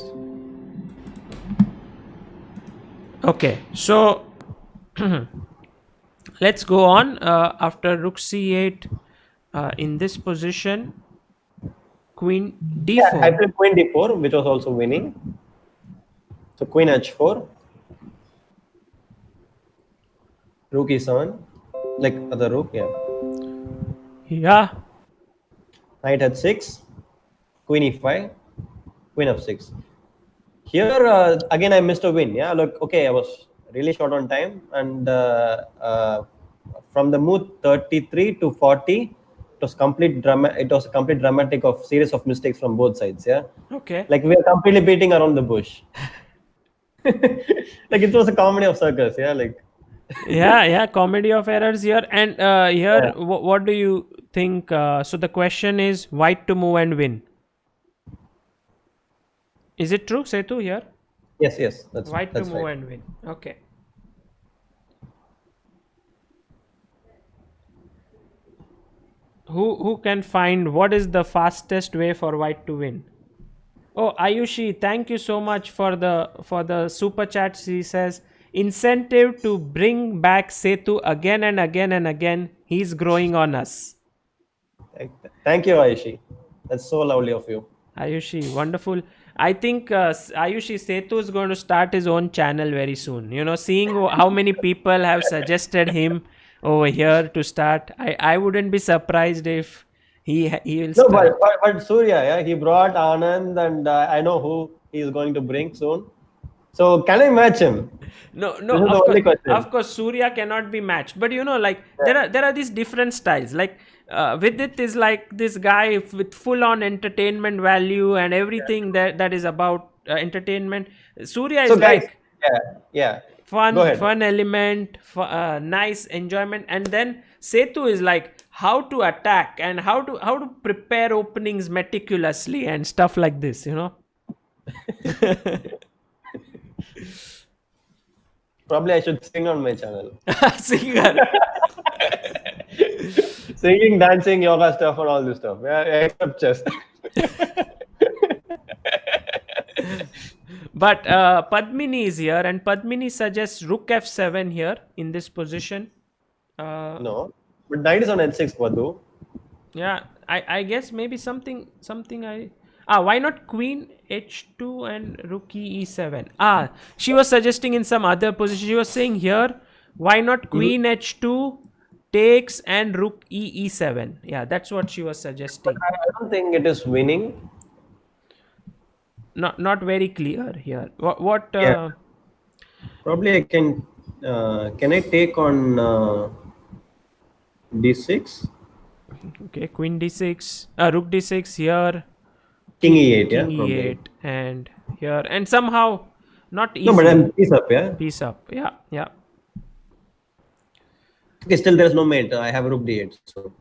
Okay, so let's go on. After rook c8, in this position, queen Yeah, I d4. played queen d4, which was also winning. So queen h4, rook e7, like other rook. Yeah, Yeah. knight h6, queen e5, queen f6. Here again, I missed a win. Yeah, look, okay, I was really short on time, and from the move 33 to 40, it was complete drama. It was a complete dramatic of series of mistakes from both sides. Yeah, Okay. like we are completely beating around the bush. Like it was a comedy of circus. Yeah, like Yeah, yeah. Comedy of errors here, and here, yeah, what do you think? So the question is, white to move and win. Is it true, Sethu? Here, yes, yes, white to that's move right. and win. Okay. Who can find what is the fastest way for white to win? Oh, Ayushi, thank you so much for the super chat. She says incentive to bring back Sethu again and again and again. He's growing on us. Thank you, Aishi. That's so lovely of you. Ayushi, wonderful. I think Ayushi Sethu is going to start his own channel very soon. Seeing how many people have suggested him over here to start, I wouldn't be surprised if he will No, start. but Surya, yeah, he brought Anand, and I know who he is going to bring soon. So can I match him? No, no, This is the only question. of course, Surya cannot be matched. But like there Yeah. are there are these different styles. Like Vidit is like this guy with full on entertainment value and everything that is about entertainment. Surya So is guys, like yeah, yeah. Go fun ahead. fun element, nice enjoyment, and then Sethu is like how to attack and how to prepare openings meticulously and stuff like this. Probably I should sing on my channel. Singer. Singing, dancing, yoga stuff, and all this stuff. Yeah, except chess. But Padmini is here, and Padmini suggests Rook F7 here in this position. Uh, No, but knight is on h6, Vadhu. yeah, I guess maybe something I why not Queen H2 and Rook E7? She was suggesting in some other position. She was saying here, why not Mhm. Queen H2 takes and Rook E7? Yeah, that's what she was But suggesting. I don't think it is winning. Not very clear here. What Yeah, probably I can. Can I take on d6? Okay, Queen D6, Rook D6 here, King e8, yeah, King probably. E8, and here, and somehow not No, but easy. I'm piece up, yeah. Piece up, yeah, yeah. Okay, still there's no mate. I have rook d8. So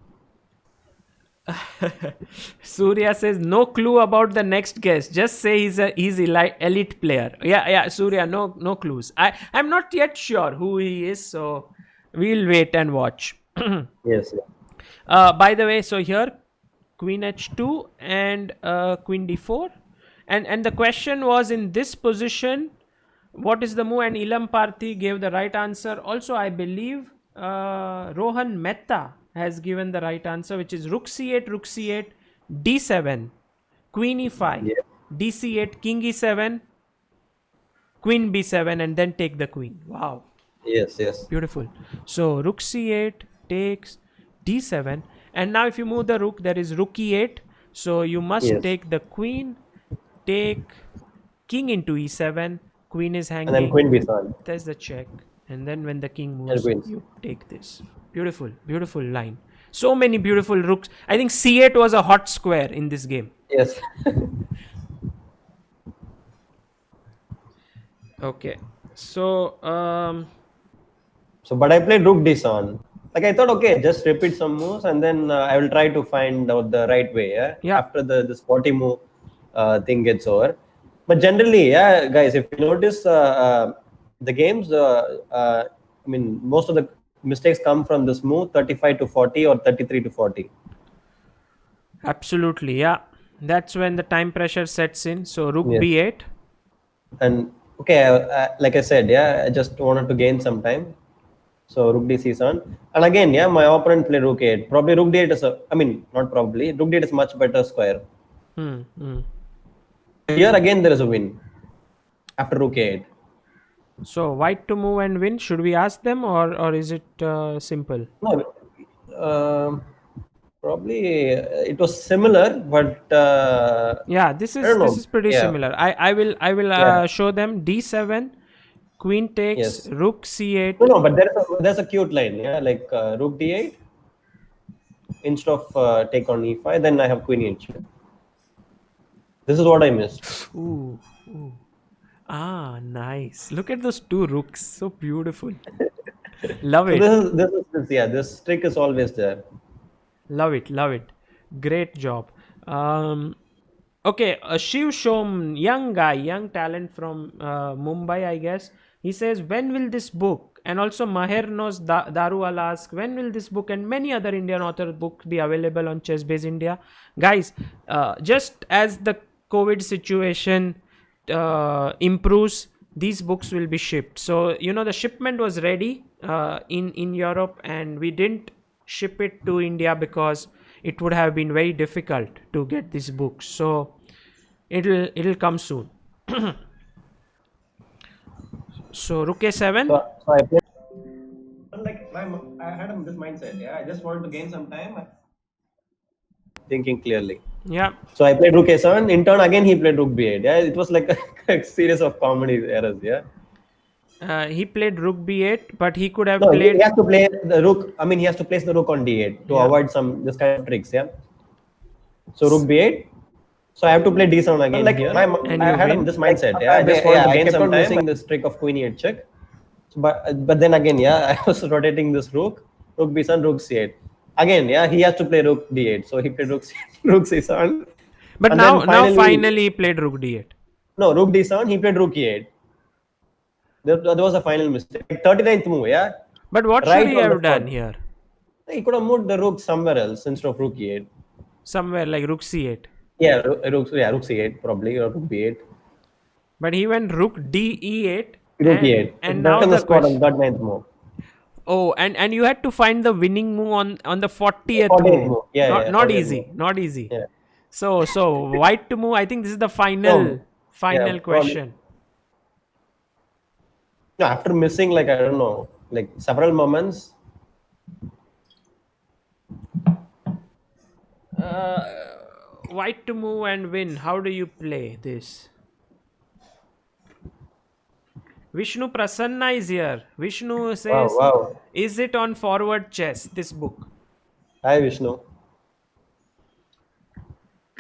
Surya says no clue about the next guest. Just say he's elite player. Yeah, yeah. Surya, no clues. I'm not yet sure who he is, so we'll wait and watch. yes, yeah. By the way, so here Queen H2 and Queen D4, and the question was in this position, what is the move? And Ilam Parthi gave the right answer. Also, I believe Rohan Mehta has given the right answer, which is Rook C8, D7, Queen E5, Yeah. DC8, King E7, Queen B7, and then take the Queen. Wow. Yes, yes. Beautiful. So Rook C8 takes D7, and now if you move the Rook, there is Rook E8. So you must Yes. take the Queen, take King into E7. Queen is And then hanging. queen b7 There's the check, and then when the King and moves, queens. you take this. Beautiful line. So many beautiful rooks. I think c8 was a hot square in this game. Yes. Okay. So So, but I played Rook D7. Like I thought, okay, just repeat some moves and then I will try to find out the right way. Yeah. yeah, After the this 40 move thing gets over. But generally, yeah, guys, if you notice the games, I mean, most of the mistakes come from this move 35 to 40 or 33 to 40. absolutely. Yeah. That's when the time pressure sets in. So rook Yes. b8. And okay, like I said, yeah, I just wanted to gain some time. So rook d7, and again, yeah, my opponent played rook 8. Probably rook d8 is a, I mean, not probably, rook d8 is much better square. Hmm. Here again, there is a win after rook 8. So white to move and win. Should we ask them, or is it simple? No, probably it was similar, but Yeah, this I is don't this know. is pretty Yeah, similar. I will yeah, show them d7, queen takes, yes. rook No, c8. no, but there's a cute line. Yeah, like rook d8 instead of take on e5. Then I have queen e8. This is what I missed. Ooh, ooh. Ah, nice. Look at those two rooks. So beautiful. Love So it. yeah, this trick is always there. Love it. Great job. Um, okay, Shiv Shom, young guy, young talent from Mumbai, I guess. He says, when will this book? And also Maher knows Daruwala asks, when will this book and many other Indian author books be available on ChessBase India? Guys, just as the COVID situation improves, these books will be shipped. So the shipment was ready in Europe, and we didn't ship it to India because it would have been very difficult to get these books. So it'll come soon. So rook a7. So I played like I had this mindset. Yeah, I just wanted to gain some time, thinking clearly. Yeah, So I played rook a7. In turn, again he played rook b8. Yeah, it was like a series of comedy errors. Yeah. he played rook b8, but he could have No, he played. has to play the rook. I mean, he has to place the rook on d8 to Yeah, avoid some this kind of tricks. Yeah. So rook b8. So I have to play d7 again like here. and I you had win. this mindset. Yeah, I just wanted to gain some time. Using this trick of queen e8 check. So, but then again, yeah, I was rotating this rook b7, rook c8. Again, yeah, he has to play rook d8. So he played rook rook c7, But and now then now finally finally he played rook d8. no rook d7. He played rook e8. There was a final mistake. Like 39th move, yeah, But what should right he on the have spot. done here? He could have moved the rook somewhere else instead of rook e8. Somewhere like rook c8. Yeah, rook c8 probably or rook b8. But he went rook d e8, Rook and e8. now Right on the the spot on question. 39th move. Oh, and you had to find the winning move on the 40th 40th move. move. Yeah, Not yeah, not 40th move. easy, not easy. Yeah. So white to move. I think this is the final No. Yeah, final probably. question. No, after missing like I don't know, like several moments. Uh, White to move and win. How do you play this? Vishnu Prasanna is here. Vishnu Wow, says, wow. is it on forward chess, this book? Hi Vishnu.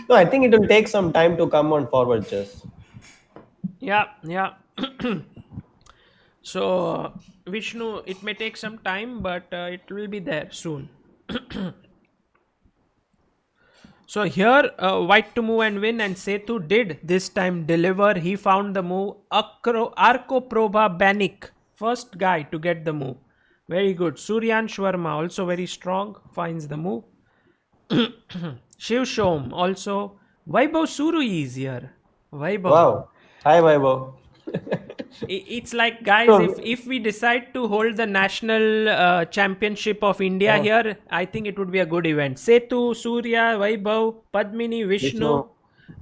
No, I think it will take some time to come on forward chess. Yeah. So, Vishnu, it may take some time, but it will be there soon. So here, white to move and win, and Sethu did this time deliver. He found the move. Arco Probha Banik, first guy to get the move. Very good. Suryan Shwarma, also very strong, finds the move. Shiv Shom, also. Vaibhav Suru is here. Vaibhav. Wow. Hi Vaibhav. It's like, guys, So, if we decide to hold the national championship of India yeah, here, I think it would be a good event. Setu, Surya, Vaibhav, Padmini, Vishnu, Vishnu.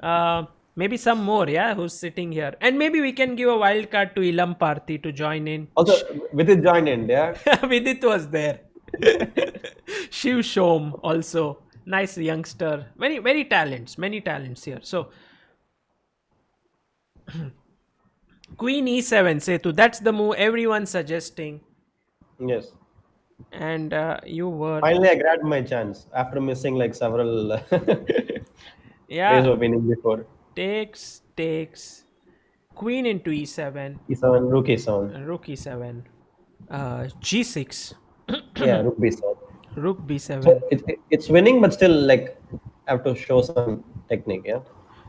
uh, maybe some more, yeah, who's sitting here, and maybe we can give a wild card to Ilam Parthi to join in. Also with his join in, yeah. Vidit was there. Shiv Shom also, nice youngster, very talents, many talents here. So Queen e7, Setu. That's the move everyone's suggesting. Yes. and you were. Finally, I grabbed my chance after missing like several ways Yeah, of winning before. takes queen into e7, E7, rook E7. rook e7, g6, Yeah, rook B7. rook So b7. it's winning, but still like have to show some technique. Yeah.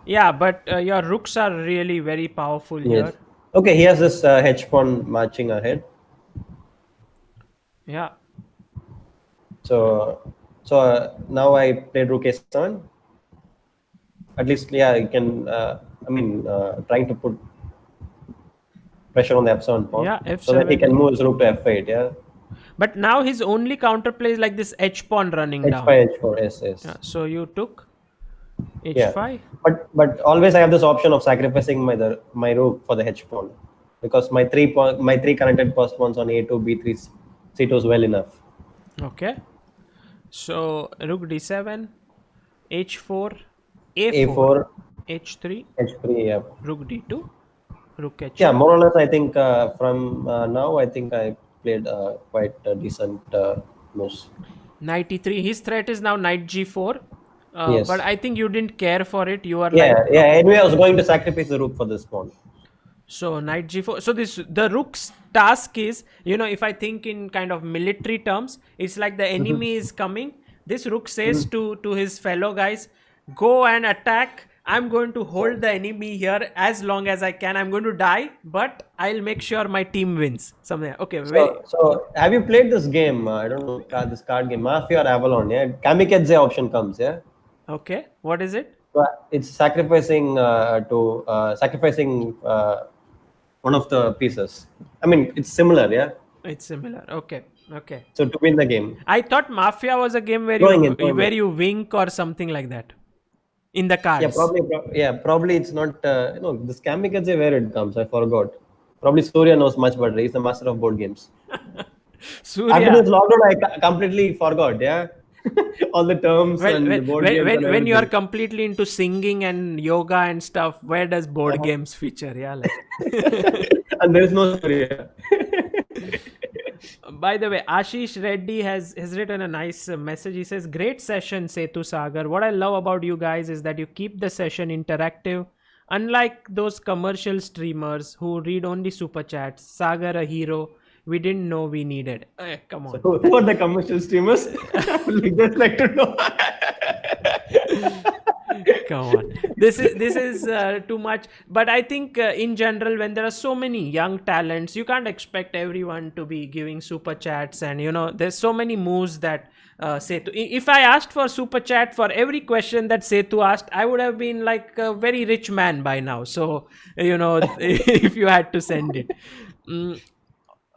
Yeah, but your rooks are really very powerful Yes. here. Okay, he has this hedge pawn marching ahead. Yeah, So now I played rook A7. At least, yeah, you can. I mean, trying to put pressure on the F7 pawn yeah, so that he f7. can move his rook to F8. Yeah, But now his only counterplay is like this h pawn running down. H5, H4, yes, Yeah, yes. so you took Yeah, h5. but always I have this option of sacrificing my rook for the H pawn because my three connected pass pawns on A2, B3, C2 is well enough. Okay. So rook d7, h4, a4, A4, h3, H3. Yeah, rook d2, rook yeah. h8. More or less, I think from now, I think I played quite decent moves. Knight e3. His threat is now knight g4. But Yes. I think you didn't care for it. You are like, Yeah, yeah. okay, Anyway, I was going to sacrifice the rook for this pawn. so knight g4. So this the rook's task is, if I think in kind of military terms, it's like the enemy is coming. This rook says to his fellow guys, go and attack. I'm going to hold the enemy here as long as I can. I'm going to die, but I'll make sure my team wins. Something. Okay, very So have you played this game? I don't know this card game, Mafia or Avalon. Yeah, Kamikaze option comes. Yeah, okay. What is it? so it's sacrificing sacrificing one of the pieces. I mean, it's similar. Yeah, It's similar. Okay. Okay. so to win the game, I thought Mafia was a game where going in, you going in. where you wink or something like that in the Yeah, cards. probably it's not. This Kamikaze where it comes. I forgot. Probably Surya knows much better. He's the master of board games. After Surya, this lockdown, I completely forgot. Yeah, all the terms well, and the board games and when you are everything. completely into singing and yoga and stuff, where does board games feature? Yeah, like. And there is no Surya. By the way, Ashish Reddy has written a nice message. He says, "Great session, Sethu Sagar. What I love about you guys is that you keep the session interactive. Unlike those commercial streamers who read only super chats, Sagar a hero we didn't know we needed." Come So on. who are the commercial streamers? I would just like to know. Come on, this is too much. But I think in general, when there are so many young talents, you can't expect everyone to be giving super chats. And there's so many moves that Sethu. If I asked for super chat for every question that Sethu asked, I would have been like a very rich man by now. So if you had to send it. Mm,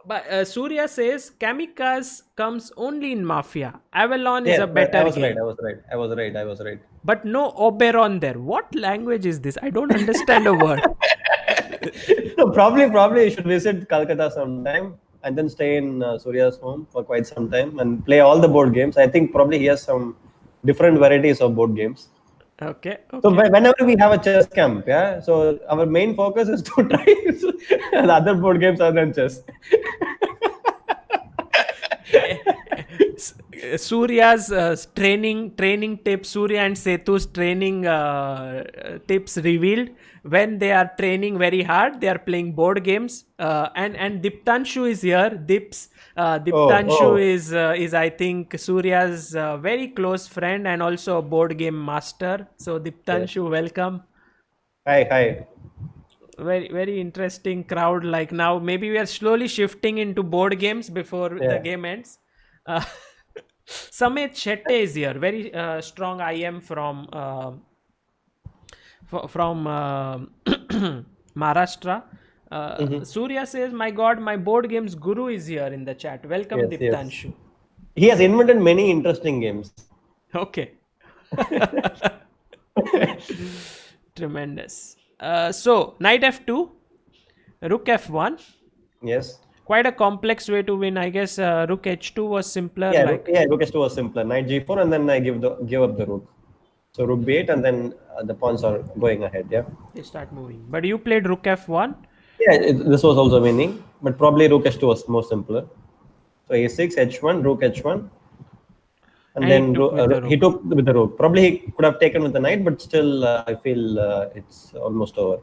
but Surya says Kamikaze comes only in Mafia. Avalon is Yeah, a but I better was right. game. I was right. I was right. I was right. But no Oberon there. What language is this? I don't understand a word. No, probably you should visit Calcutta sometime and then stay in Surya's home for quite some time and play all the board games. I think probably he has some different varieties of board games. Okay, So okay. whenever we have a chess camp, yeah, so our main focus is to try the other board games other than chess. Surya's training tips, Surya and Sethu's training tips revealed. When they are training very hard, they are playing board games. And Diptanshu is here. Oh, Diptanshu oh, is I think Surya's very close friend and also a board game master. So yes. Diptanshu, welcome. Hi, hi. Very very interesting crowd. Like now, maybe we are slowly shifting into board games before the Yeah. game ends. uh, Samet Shetty is here, very strong IM from Maharashtra. Mhm. Surya says, my god, my board games guru is here in the chat. Welcome Yes, yes. Diptanshu. He has invented many interesting games. Okay. Tremendous. So knight f2, rook f1. Yes. Quite a complex way to win. I guess rook h2 was simpler. Yeah, Like, rook h2 was simpler. Knight g4, and then I give up the rook. So rook b8, and then the pawns are going ahead. Yeah. they start moving. But you played rook f1. Yeah, this was also winning, but probably rook h2 was more simpler. So a6, h1, rook h1, and And he then took with the he rook. took with the rook. Probably he could have taken with the knight, but still, I feel it's almost over.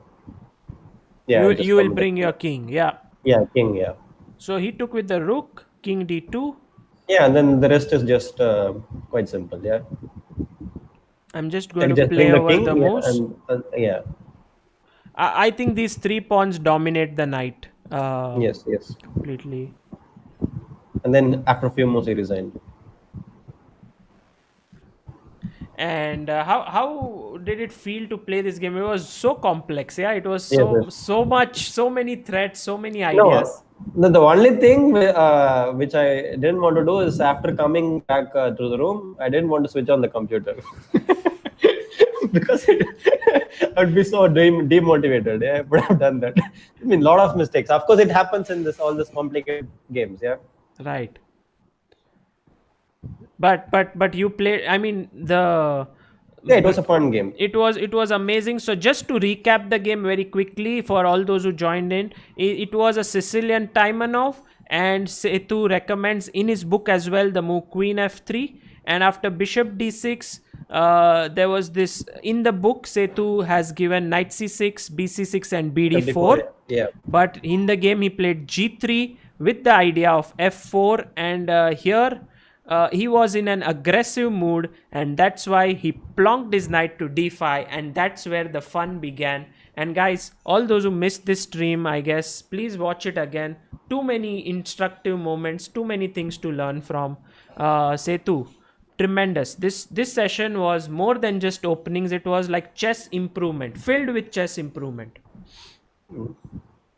Yeah, just You will come with the bring king. your king. Yeah. Yeah, king. Yeah, So he took with the rook, king d2. yeah, and then the rest is just quite simple. Yeah, I'm just going like to just bring play the over the king. Yeah, moves. and yeah, I think these three pawns dominate the knight yes, yes. completely. And then after a few moves, he resigned. And how did it feel to play this game? It was so complex. Yeah, it was Yes, yes. so much, so many threats, so many No, ideas. the only thing which I didn't want to do is after coming back to the room, I didn't want to switch on the computer because I'd be so demotivated. Yeah, I would have done that. I mean, a lot of mistakes. Of course, it happens in this all this complicated games. Yeah, Right. But you played. I mean yeah, it was a fun game. it was amazing. So just to recap the game very quickly for all those who joined in, it was a Sicilian Taimanov, and Sethu recommends in his book as well the move queen f3, and after bishop d6, there was this in the book. Sethu has given knight c6, bc6, and Before, bd4, yeah, but in the game he played g3 with the idea of f4, and here he was in an aggressive mood, and that's why he plonked his knight to d5, and that's where the fun began. And guys, all those who missed this stream, I guess please watch it again. Too many instructive moments, too many things to learn from. Sethu, tremendous. This session was more than just openings. It was like chess improvement, filled with chess improvement.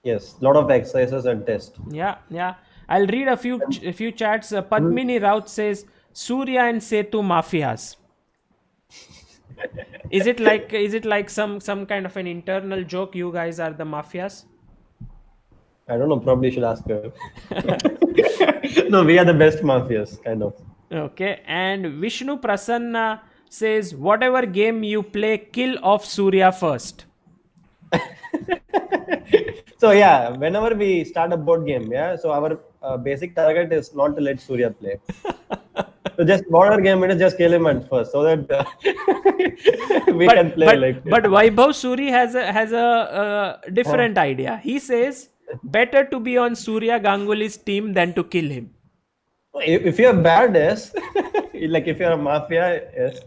yes, lot of exercises and tests. Yeah, yeah. I'll read a few chats. Mhm. Padmini Raut says Surya and Sethu mafias. Is it like some kind of an internal joke? You guys are the mafias. I don't know. Probably should ask her. No, we are the best mafias, kind of. Okay. And Vishnu Prasanna says whatever game you play, kill off Surya first. So yeah, whenever we start a board game, yeah, so our basic target is not to let Surya play. So just border game, it is just kill him at first, so that we But can play but like. but Vaibhav Suri has a different idea. He says better to be on Surya Ganguly's team than to kill him. If you're bad, yes. Like if you're a mafia, yes.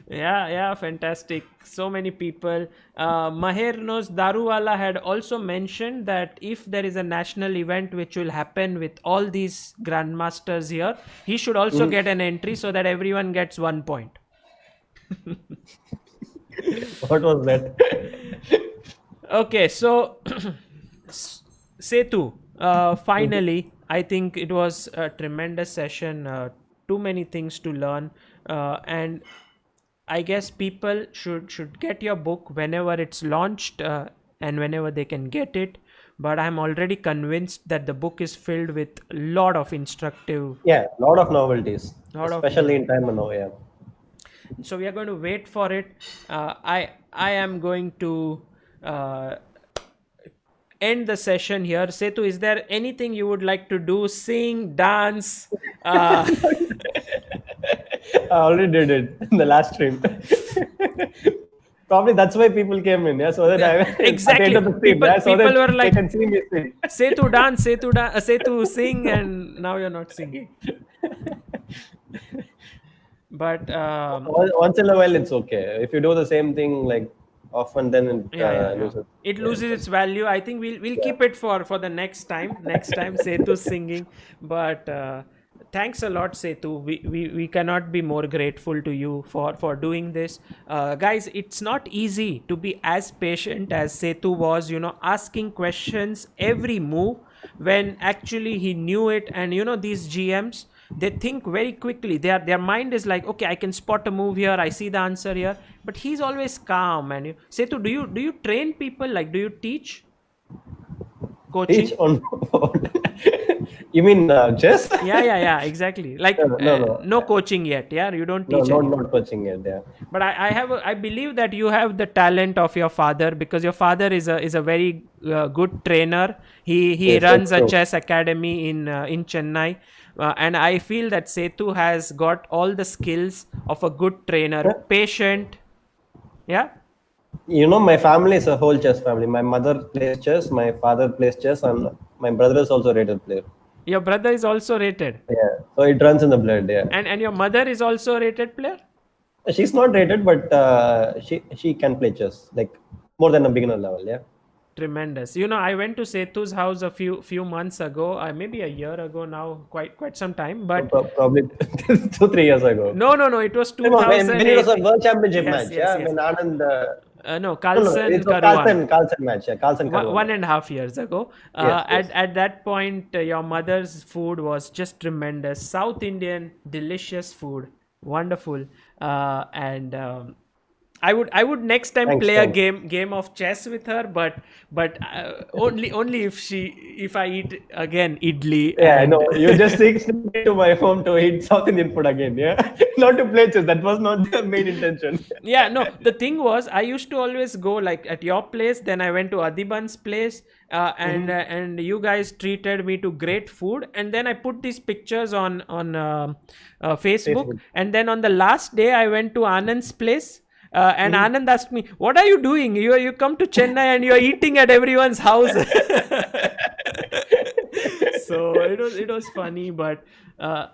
Yeah, fantastic. So many people. Maher knows Daruwala had also mentioned that if there is a national event which will happen with all these grandmasters here, he should also get an entry so that everyone gets 1 point. What was that? Okay, so Sethu, finally, I think it was a tremendous session. Too many things to learn, and I guess people should get your book whenever it's launched and whenever they can get it. But I'm already convinced that the book is filled with a lot of instructive, Yeah, lot of novelties, lot of especially in time and now. Yeah. so we are going to wait for it. I am going to uh, end the session here. Setu, is there anything you would like to do? Sing, dance? Uh, I already did it in the last stream. Probably that's why people came in, yeah, so that I at the end exactly. of the stream, People yeah, so people that were they like, can see me sing. Setu dance, Setu sing, and now you're not singing. But Once in a while, it's okay. If you do the same thing like often, then it yeah. loses It yeah, loses its interest. value. I think we'll Yeah. keep it for the next time. Next time, Setu singing. But thanks a lot, Setu. We cannot be more grateful to you for doing this, guys. It's not easy to be as patient as Setu was. Asking questions every move when actually he knew it. And these GMs, they think very quickly. Their mind is like, okay, I can spot a move here, I see the answer here, but he's always calm. And Setu, do you train people, like do you teach? Coaching? Teach on you mean chess? Yeah, exactly. Like no No. coaching yet. Yeah, you don't No, teach anyone. not coaching yet. Yeah. But I believe that you have the talent of your father, because your father is a very good trainer. He Yes, that's runs a true. chess academy in Chennai, and I feel that Sethu has got all the skills of a good trainer. Yeah. Patient. Yeah. My family is a whole chess family. My mother plays chess, my father plays chess, and my brother is also a rated player. Your brother is also rated, Yeah, so it runs in the blood. Yeah, and your mother is also a rated player. she's not rated, but she can play chess like more than a beginner level. Yeah, Tremendous. I went to Sethu's house a few months ago, maybe a year ago now, quite some time. so But probably 2 3 years ago. no, it was No, when it was a 2008. World Championship Yes, match. yes, Yeah, yes. when Anand. No, No, Carlsen it was Karwan. Carlsen match. Yeah, Carlsen One, Karwan one match. and a half years ago. Yes, yes. At that point, your mother's food was just tremendous. South Indian, delicious food, wonderful. And I would next time Thanks, play a thanks. game of chess with her, but only if I eat again idli Yeah, I and know. You just sneak to my home to eat South Indian food again. Yeah, not to play chess. That was not the main intention. yeah, no, the thing was I used to always go like at your place, then I went to Adiban's place, and you guys treated me to great food, and then I put these pictures on Facebook, Facebook. and then on the last day I went to Anand's place. And Anand asked me, "What are you doing? You come to Chennai and you are eating at everyone's house." So it was funny, but uh,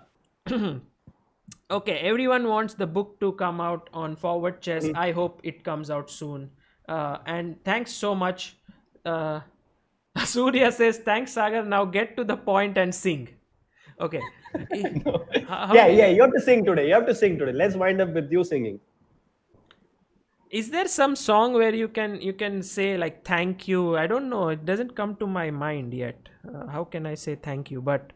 okay, everyone wants the book to come out on forward chess. I hope it comes out soon. And thanks so much. Uh, Surya says, "Thanks, Sagar. Now get to the point and sing." Okay. No. How Yeah, do yeah. you, You have to sing today. You have to sing today. Let's wind up with you singing. is there some song where you can say like thank you? I don't know. It doesn't come to my mind yet. How can I say thank you? But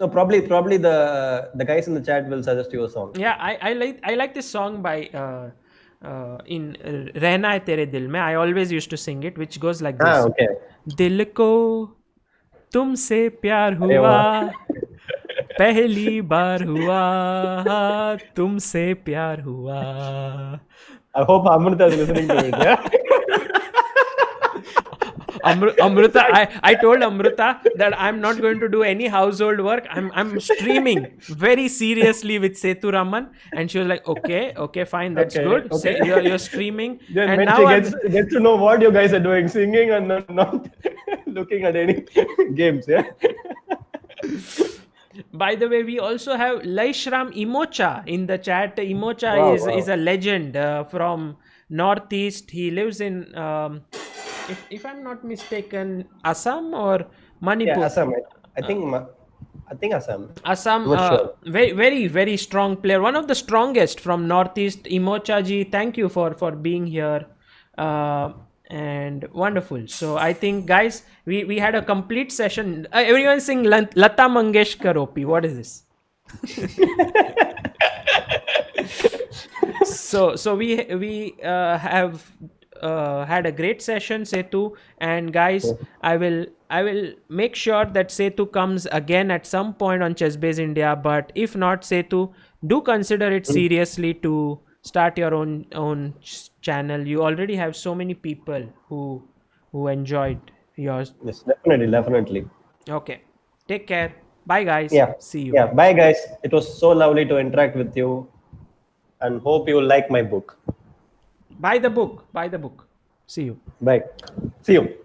So probably the guys in the chat will suggest you a song. yeah, I like this song by in Rehna Hai Tere Dil Mein. I always used to sing it, which goes like Ah, this: okay. दिल को तुमसे प्यार अरे हुआ, वाह. पहली बार हुआ, तुमसे प्यार हुआ. I hope Amrita is listening to it. Yeah. Amrita, I told Amrita that I'm not going to do any household work. I'm streaming very seriously with Sethuraman, and she was like, okay, fine, that's Okay. good. Okay. Say you're streaming, Then and when she now gets to know what you guys are doing, singing and not looking at any games. Yeah. By the way, we also have Laishram Imocha in the chat. Imocha Wow. is a Wow. legend from Northeast. He lives in, if I'm not mistaken, Assam or Yeah, Manipur. Assam. I think Assam. Assam, I'm not sure. very, very, very strong player. One of the strongest from Northeast. Imocha ji, thank you for being here. And wonderful. So I think, guys, we had a complete session. Everyone sing Lata Mangeshkar OP. What is this? So we have had a great session, Sethu, and guys, I will make sure that Sethu comes again at some point on Chessbase India. But if not, Sethu, do consider it seriously to start your own channel. You already have so many people who enjoyed yours. Yes, definitely, definitely. Okay, take care. Bye, guys. Yeah. See you. Yeah. Bye, guys. It was so lovely to interact with you, and hope you like my book. Buy the book. Buy the book. See you. Bye. See you.